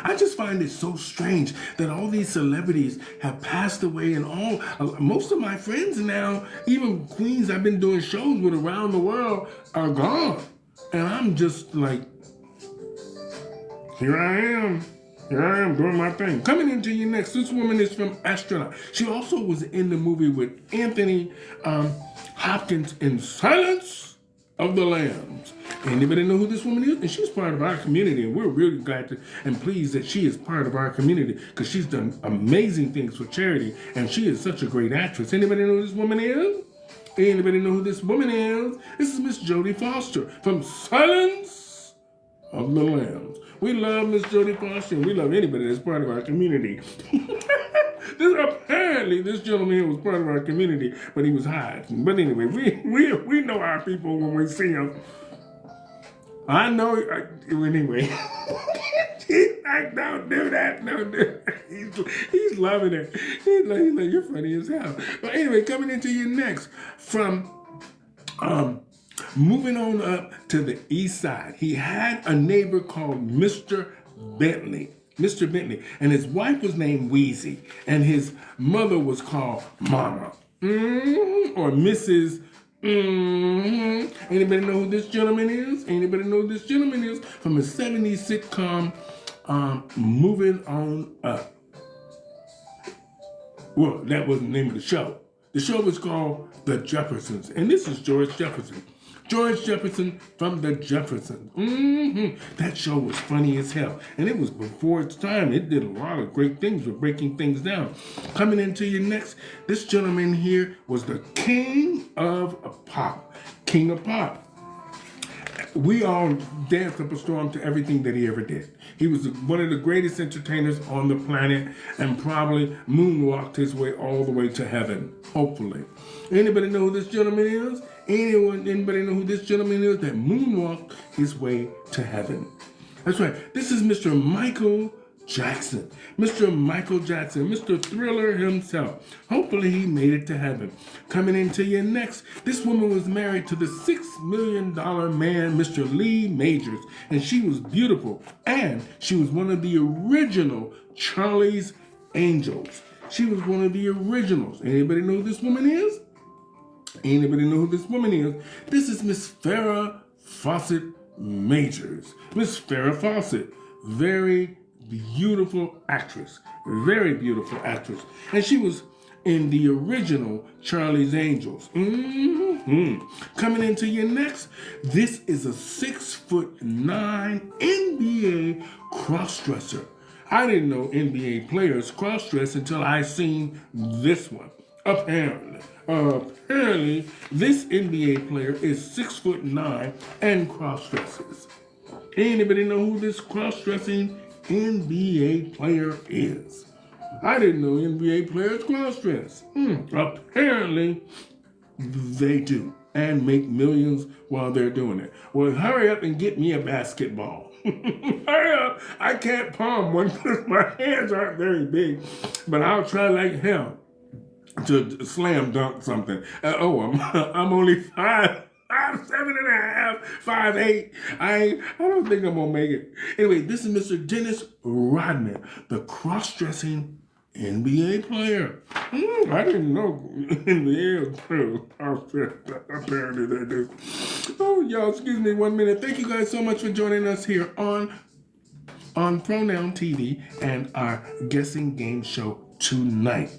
I just find it so strange that all these celebrities have passed away and most of my friends now, even queens I've been doing shows with around the world, are gone. And I'm just like, here I am doing my thing. Coming into you next, this woman is from Astronaut. She also was in the movie with Anthony Hopkins in Silence of the Lambs. Anybody know who this woman is? And she's part of our community, and we're really glad and pleased that she is part of our community because she's done amazing things for charity, and she is such a great actress. Anybody know who this woman is? Anybody know who this woman is? This is Miss Jodie Foster from Silence of the Lambs. We love Miss Jodie Foster, and we love anybody that's part of our community. Apparently, this gentleman here was part of our community, but he was hiding. But anyway, we know our people when we see them. I know. Anyway, he's like, don't do that. Don't do that. He's loving it. He's like, you're funny as hell. But anyway, coming into you next from moving on up to the east side. He had a neighbor called Mr. Bentley. Mr. Bentley. And his wife was named Wheezy. And his mother was called Mama. Or Mrs. Anybody know who this gentleman is? Anybody know who this gentleman is? From a 70s sitcom, Moving On Up. Well, that wasn't the name of the show. The show was called The Jeffersons. And this is George Jefferson. George Jefferson from the Jeffersons. That show was funny as hell. And it was before its time. It did a lot of great things with breaking things down. Coming into your next, this gentleman here was the king of pop. King of pop. We all danced up a storm to everything that he ever did. He was one of the greatest entertainers on the planet and probably moonwalked his way all the way to heaven, hopefully. Anybody know who this gentleman is? Anybody know who this gentleman is that moonwalked his way to heaven? That's right. This is Mr. Michael Jackson. Mr. Michael Jackson, Mr. Thriller himself. Hopefully he made it to heaven. Coming into your next, this woman was married to the $6 million man, Mr. Lee Majors, and she was beautiful, and she was one of the original Charlie's Angels. She was one of the originals. Anybody know who this woman is? Anybody know who this woman is? This is Miss Farrah Fawcett Majors. Miss Farrah Fawcett, very beautiful actress, very beautiful actress, and she was in the original Charlie's Angels. Coming into your next, this is a 6'9" NBA crossdresser. I didn't know NBA players crossdress until I seen this one. Apparently, this NBA player is 6'9" and crossdresses. Anybody know who this cross-dressing NBA player is? I didn't know NBA players cross-dress. Apparently, they do and make millions while they're doing it. Well, hurry up and get me a basketball. Hurry up. I can't palm one because my hands aren't very big, but I'll try like hell to slam dunk something. I'm only 5'7.5", 5'8". I don't think I'm gonna make it. Anyway, this is Mr. Dennis Rodman, the cross-dressing NBA player. I didn't know NBA was true. Apparently they do. Oh, y'all, excuse me 1 minute. Thank you guys so much for joining us here on Pronoun TV and our guessing game show tonight.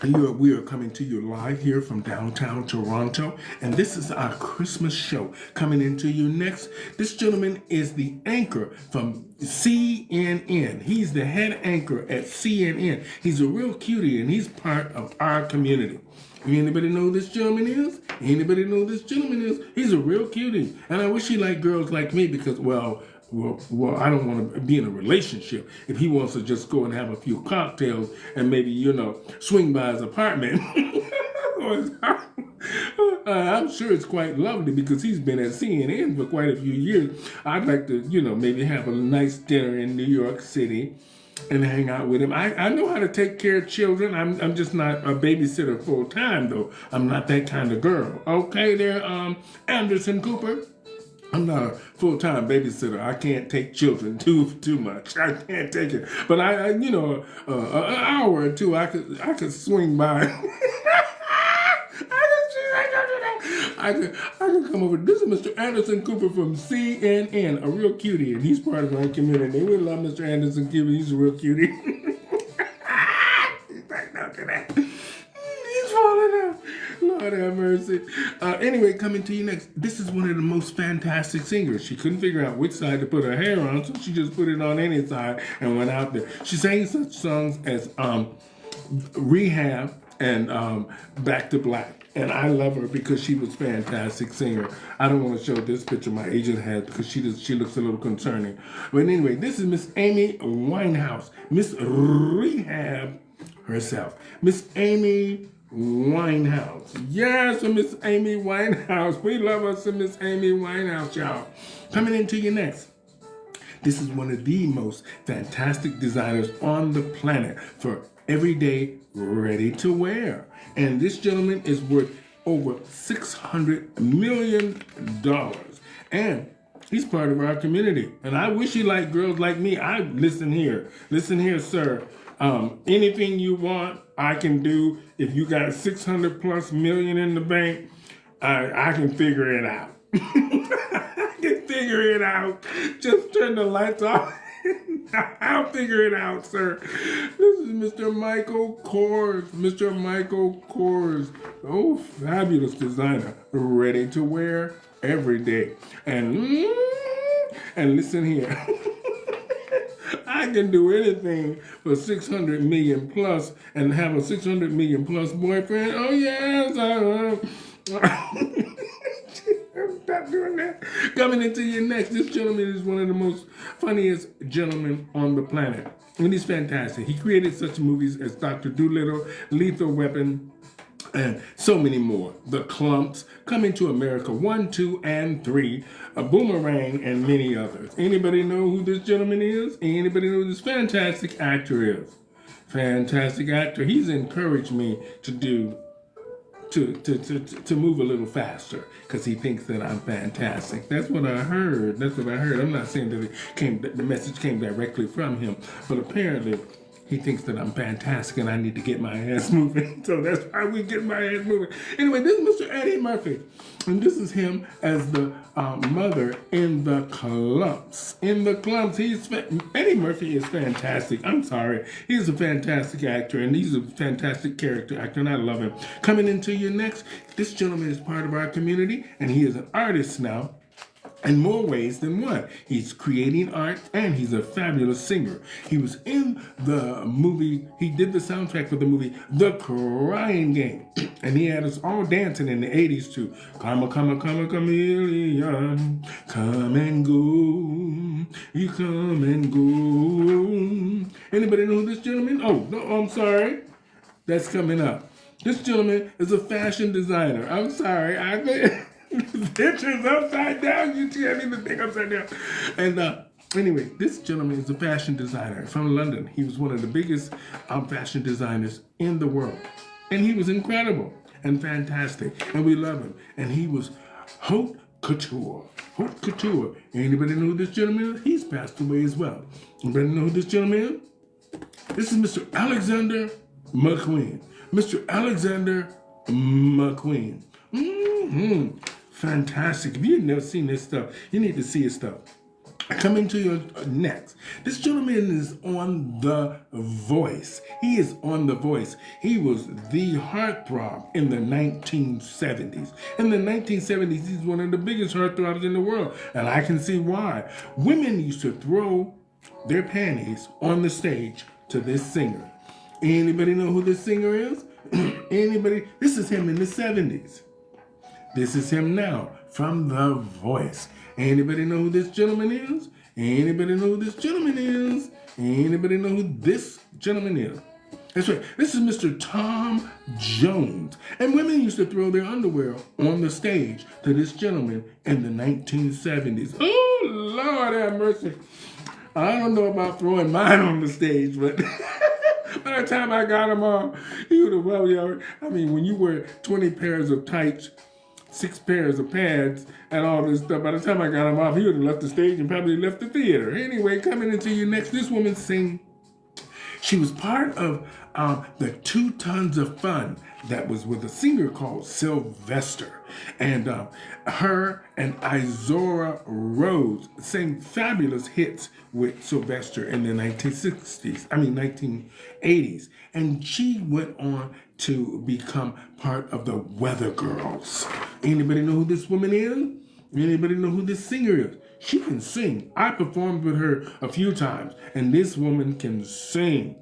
We are coming to you live here from downtown Toronto, and this is our Christmas show. Coming into you next, this gentleman is the anchor from CNN. He's the head anchor at CNN. He's a real cutie, and he's part of our community. Anybody know who this gentleman is? Anybody know who this gentleman is? He's a real cutie, and I wish he liked girls like me because, well, I don't want to be in a relationship if he wants to just go and have a few cocktails and maybe, swing by his apartment. I'm sure it's quite lovely because he's been at CNN for quite a few years. I'd like to, maybe have a nice dinner in New York City and hang out with him. I know how to take care of children. I'm just not a babysitter full time, though. I'm not that kind of girl. Okay there, Anderson Cooper? I'm not a full-time babysitter. I can't take children too much. I can't take it. But an hour or two, I could swing by. I could come over. This is Mr. Anderson Cooper from CNN, a real cutie, and he's part of our community. We love Mr. Anderson Cooper. He's a real cutie. He's back down to that. He's falling out. Lord have mercy. Anyway, coming to you next. This is one of the most fantastic singers. She couldn't figure out which side to put her hair on, so she just put it on any side and went out there. She sang such songs as Rehab and Back to Black. And I love her because she was a fantastic singer. I don't want to show this picture my agent has because she looks a little concerning. But anyway, this is Miss Amy Winehouse, Miss Rehab herself. Miss Amy Winehouse. Yes, Miss Amy Winehouse. We love us some Miss Amy Winehouse, y'all. Coming into your next. This is one of the most fantastic designers on the planet for everyday ready to wear. And this gentleman is worth over $600 million. And he's part of our community. And I wish he liked girls like me. Listen here, sir. Anything you want, I can do. If you got 600 plus million in the bank, I can figure it out. I can figure it out. Just turn the lights off. I'll figure it out, sir. This is Mr. Michael Kors. Mr. Michael Kors. Oh, fabulous designer. Ready to wear every day. And listen here. I can do anything for 600 million plus and have a 600 million plus boyfriend. Oh, yes. Stop doing that. Coming into you next, this gentleman is one of the most funniest gentlemen on the planet. And he's fantastic. He created such movies as Dr. Dolittle, Lethal Weapon, and so many more. The Clumps, Coming to America 1, 2, and 3, A Boomerang, and many others. Anybody know who this gentleman is? Anybody know who this fantastic actor is? Fantastic actor. He's encouraged me to move a little faster because he thinks that I'm fantastic. That's what I heard. I'm not saying that the message came directly from him, but apparently he thinks that I'm fantastic and I need to get my ass moving. So that's why we get my ass moving. Anyway, this is Mr. Eddie Murphy. And this is him as the mother in The Clumps. In The Clumps, Eddie Murphy is fantastic. I'm sorry. He's a fantastic actor and he's a fantastic character actor and I love him. Coming into you next, this gentleman is part of our community and he is an artist now. In more ways than one. He's creating art and he's a fabulous singer. He was in the movie, he did the soundtrack for the movie The Crying Game. And he had us all dancing in the 80s to Come, chameleon, come and go, you come and go. Anybody know this gentleman? Oh, no, I'm sorry. That's coming up. This gentleman is a fashion designer. I'm sorry. The picture's upside down. You can't even think upside down. And anyway, this gentleman is a fashion designer from London. He was one of the biggest fashion designers in the world. And he was incredible and fantastic. And we love him. And he was Haute Couture. Haute Couture. Anybody know who this gentleman is? He's passed away as well. Anybody know who this gentleman is? This is Mr. Alexander McQueen. Mr. Alexander McQueen. Fantastic. If you've never seen this stuff, you need to see his stuff. Coming to you next. This gentleman is on The Voice. He is on The Voice. He was the heartthrob in the 1970s. In the 1970s, he's one of the biggest heartthrobs in the world. And I can see why. Women used to throw their panties on the stage to this singer. Anybody know who this singer is? Anybody? This is him in the 70s. This is him now from The Voice. Anybody know who this gentleman is? Anybody know who this gentleman is? Anybody know who this gentleman is? That's right. This is Mr. Tom Jones. And women used to throw their underwear on the stage to this gentleman in the 1970s. Oh, Lord have mercy. I don't know about throwing mine on the stage, but by the time I got him on, he would have well, I mean, when you wear 20 pairs of tights, 6 pairs of pads, and all this stuff, by the time I got him off, he would have left the stage and probably left the theater. Anyway, coming into you next, this woman sing. She was part of the 2 Tons of Fun that was with a singer called Sylvester. And her and Izora Rose sang fabulous hits with Sylvester in the 1980s. And she went on to become part of the Weather Girls. Anybody know who this woman is? Anybody know who this singer is? She can sing. I performed with her a few times, and this woman can sing.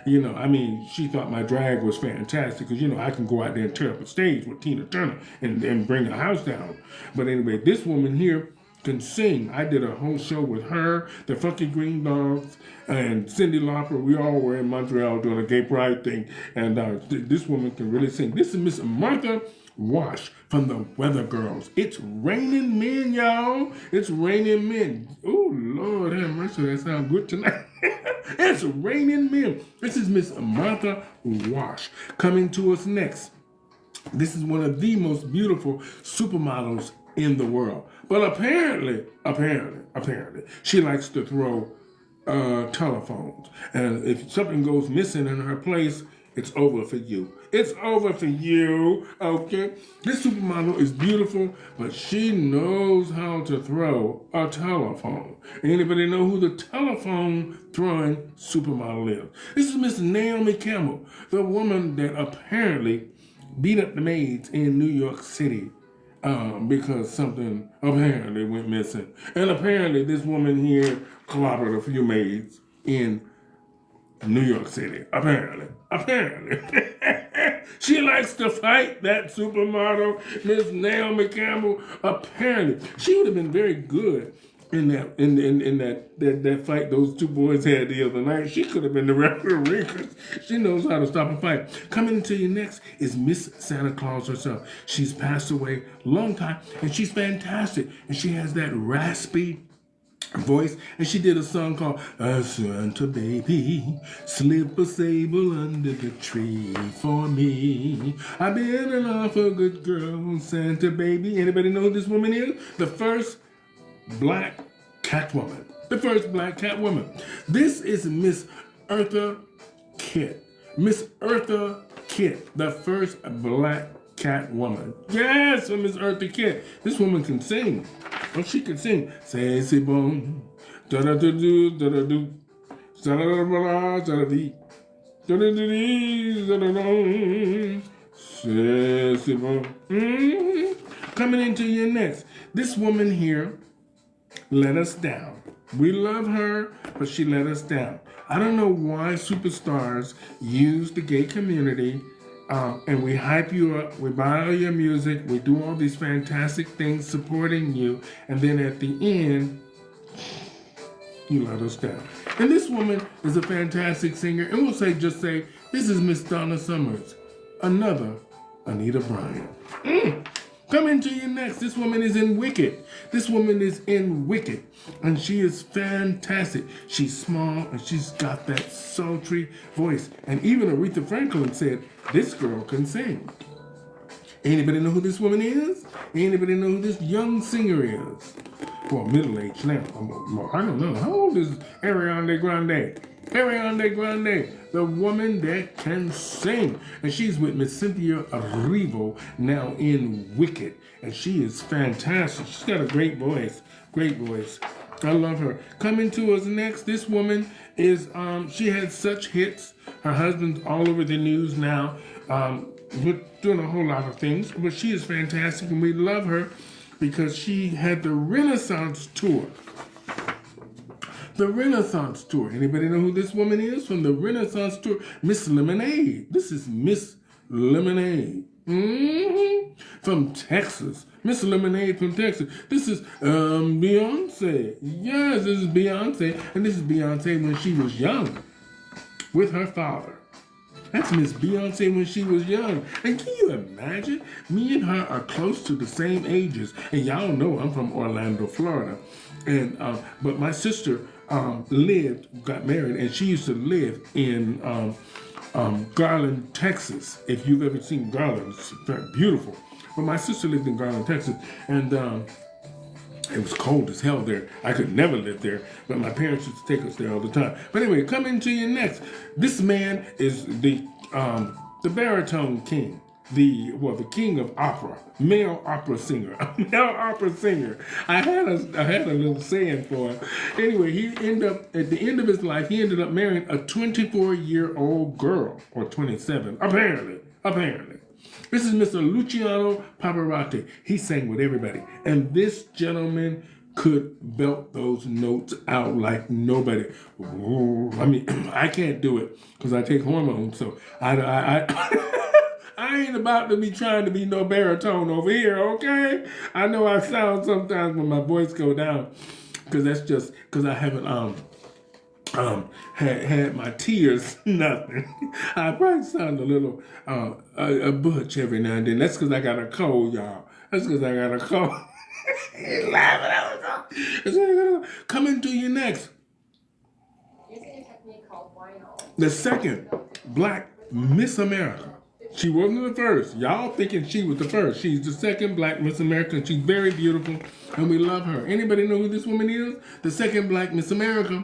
You know, I mean, she thought my drag was fantastic because, you know, I can go out there and tear up a stage with Tina Turner and bring a house down. But anyway, this woman here can sing. I did a whole show with her, the Funky Green Dogs, and Cyndi Lauper. We all were in Montreal doing a gay pride thing. And this woman can really sing. This is Miss Martha Wash from the Weather Girls. It's raining men, y'all. It's raining men. Oh, Lord have mercy. That sounds good tonight. It's raining men. This is Miss Martha Wash coming to us next. This is one of the most beautiful supermodels in the world. But apparently, she likes to throw telephones. And if something goes missing in her place, it's over for you. It's over for you, okay? This supermodel is beautiful, but she knows how to throw a telephone. Anybody know who the telephone throwing supermodel is? This is Miss Naomi Campbell, the woman that apparently beat up the maids in New York City because something apparently went missing. And apparently this woman here clobbered a few maids in New York City. Apparently. She likes to fight, that supermodel, Miss Naomi Campbell. Apparently. She would have been very good in that fight those two boys had the other night. She could have been the referee because she knows how to stop a fight. Coming to you next is Miss Santa Claus herself. She's passed away a long time, and she's fantastic. And she has that raspy voice, and she did a song called Santa Baby, slip a sable under the tree for me. I've been an awful good girl, Santa Baby. Anybody know who this woman is? The first black Catwoman. The first black Catwoman. This is Miss Eartha Kitt. Miss Eartha Kitt, the first black Catwoman. Yes, Miss Eartha Kitt. This woman can sing. Well, she can sing. Say, c'est bon. Da-da-da-do, da-da-do. Da-da-da-da-da, da-da-dee. Da-da-dee, da-da-da. Say, c'est bon. Coming into your next. This woman here let us down. We love her, but she let us down. I don't know why superstars use the gay community and we hype you up, we buy all your music, we do all these fantastic things supporting you, and then at the end, you let us down. And this woman is a fantastic singer, and we'll just say, this is Miss Donna Summers, another Anita Bryant. Coming to you next, this woman is in Wicked. This woman is in Wicked, and she is fantastic. She's small, and she's got that sultry voice. And even Aretha Franklin said, this girl can sing. Anybody know who this woman is? Anybody know who this young singer is? Well, middle-aged now. I don't know. How old is Ariana Grande? Ariana Grande, the woman that can sing. And she's with Miss Cynthia Erivo now in Wicked. And she is fantastic. She's got a great voice. Great voice. I love her. Coming to us next, this woman is, she had such hits. Her husband's all over the news now. Doing a whole lot of things. But she is fantastic, and we love her because she had the Renaissance tour. The Renaissance Tour. Anybody know who this woman is from the Renaissance Tour? Miss Lemonade. This is Miss Lemonade. From Texas. Miss Lemonade from Texas. This is Beyonce. Yes, this is Beyonce. And this is Beyonce when she was young with her father. That's Miss Beyonce when she was young. And can you imagine? Me and her are close to the same ages. And y'all know I'm from Orlando, Florida. And but my sister got married, and she used to live in Garland, Texas. If you've ever seen Garland, it's very beautiful. But my sister lived in Garland, Texas, and it was cold as hell there. I could never live there, but my parents used to take us there all the time. But anyway, coming to you next. This man is the baritone king. The king of opera, male opera singer. I had a little saying for him. Anyway, he ended up at the end of his life. He ended up marrying a 24-year-old girl, or 27, apparently. This is Mr. Luciano Pavarotti. He sang with everybody, and this gentleman could belt those notes out like nobody. Ooh, I mean, I can't do it because I take hormones, so I ain't about to be trying to be no baritone over here, okay? I know I sound sometimes when my voice go down, because that's just because I haven't had my tears, nothing. I probably sound a little a butch every now and then. That's because I got a cold, y'all. That's because I got a cold. He's laughing at me. Coming to you next. Using a technique called vinyl. The second black Miss America. She wasn't the first. Y'all thinking she was the first. She's the second black Miss America. She's very beautiful, and we love her. Anybody know who this woman is? The second black Miss America.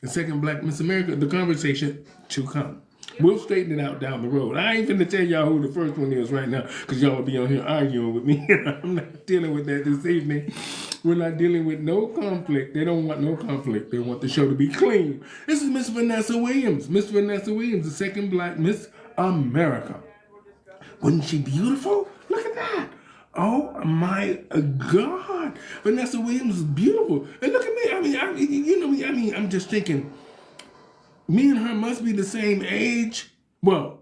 The second black Miss America. The conversation to come. We'll straighten it out down the road. I ain't finna tell y'all who the first one is right now, because y'all will be on here arguing with me. I'm not dealing with that this evening. We're not dealing with no conflict. They don't want no conflict. They want the show to be clean. This is Miss Vanessa Williams. Miss Vanessa Williams, the second black Miss America. Wasn't she beautiful? Look at that. Oh my God. Vanessa Williams is beautiful. And look at me. I'm just thinking, me and her must be the same age. Well,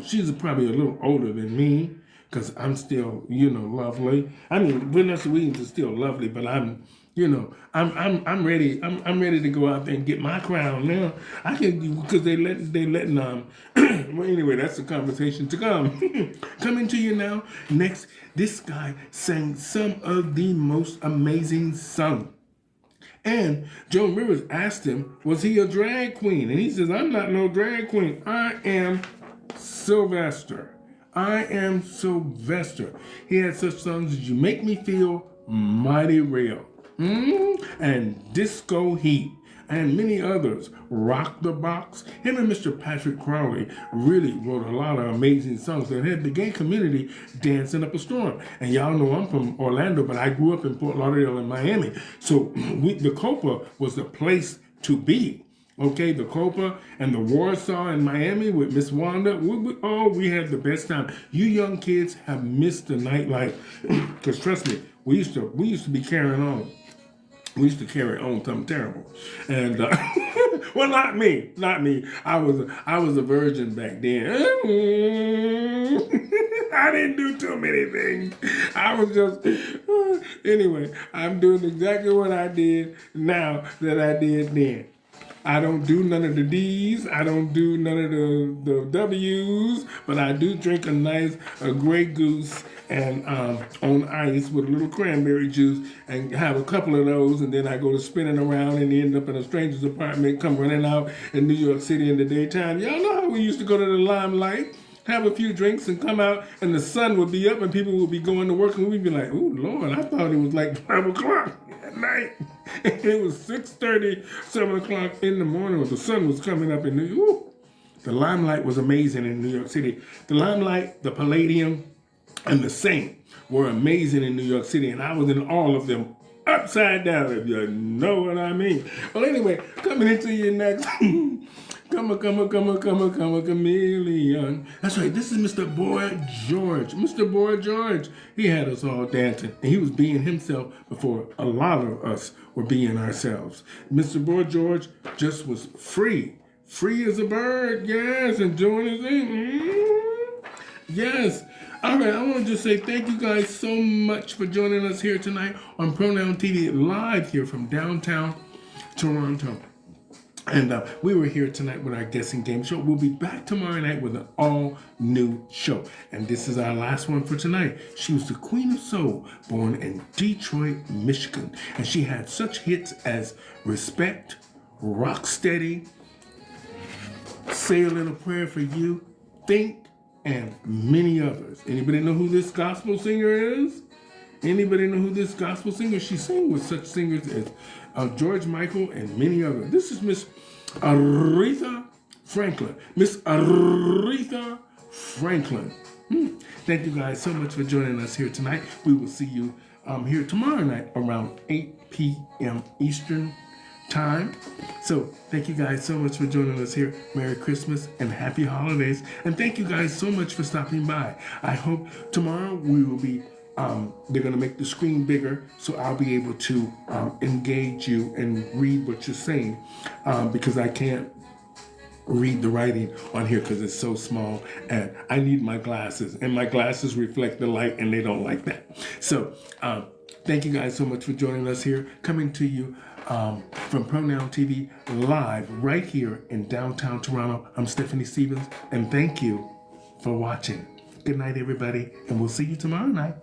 she's probably a little older than me, because I'm still, lovely. I mean, Vanessa Williams is still lovely, but I'm ready. I'm ready to go out there and get my crown now. I can, because they letting well, anyway, that's the conversation to come. Coming to you now. Next, this guy sang some of the most amazing songs. And Joan Rivers asked him, was he a drag queen? And he says, I'm not no drag queen. I am Sylvester. I am Sylvester. He had such songs as You Make Me Feel Mighty Real, and Disco Heat, and many others. Rock the Box. Him and Mr. Patrick Crowley really wrote a lot of amazing songs that had the gay community dancing up a storm. And y'all know I'm from Orlando, but I grew up in Fort Lauderdale and Miami. So the Copa was the place to be. Okay, the Copa and the Warsaw in Miami with Miss Wanda. We had the best time. You young kids have missed the nightlife. Because trust me, we used to be carrying on. We used to carry on something terrible. And, well, not me. I was a virgin back then. I didn't do too many things. I was just, anyway, I'm doing exactly what I did now that I did then. I don't do none of the D's. I don't do none of the W's, but I do drink a Grey Goose and on ice with a little cranberry juice and have a couple of those, and then I go to spinning around and end up in a stranger's apartment, come running out in New York City in the daytime. Y'all know how we used to go to the Limelight, have a few drinks and come out, and the sun would be up and people would be going to work, and we'd be like, oh, Lord, I thought it was like 5 o'clock at night. It was 6:30, 7 o'clock in the morning when the sun was coming up in New York. The Limelight was amazing in New York City. The Limelight, the Palladium, and the Saint were amazing in New York City, and I was in all of them upside down, if you know what I mean. Well, anyway, coming into you next. Come a chameleon. That's right, this is Mr. Boy George. Mr. Boy George, he had us all dancing, and he was being himself before a lot of us were being ourselves. Mr. Boy George just was free as a bird, yes, and doing his thing. Yes. All right, I want to just say thank you guys so much for joining us here tonight on Pronoun TV, live here from downtown Toronto. And we were here tonight with our guessing game show. We'll be back tomorrow night with an all-new show. And this is our last one for tonight. She was the Queen of Soul, born in Detroit, Michigan. And she had such hits as Respect, Rock Steady, Say a Little Prayer for You, Think, and many others. Anybody know who this gospel singer is? Anybody know who this gospel singer? She sang with such singers as George Michael and many others. This is Miss Aretha Franklin. Miss Aretha Franklin. Thank you guys so much for joining us here tonight. We will see you here tomorrow night around 8 p.m. Eastern time. So thank you guys so much for joining us here. Merry Christmas and Happy Holidays. And thank you guys so much for stopping by. I hope tomorrow we will be they're going to make the screen bigger, so I'll be able to engage you and read what you're saying, because I can't read the writing on here because it's so small, and I need my glasses, and my glasses reflect the light, and they don't like that. So thank you guys so much for joining us here, coming to you from Pronoun TV live right here in downtown Toronto. I'm Stephanie Stevens, and thank you for watching. Good night, everybody, and we'll see you tomorrow night.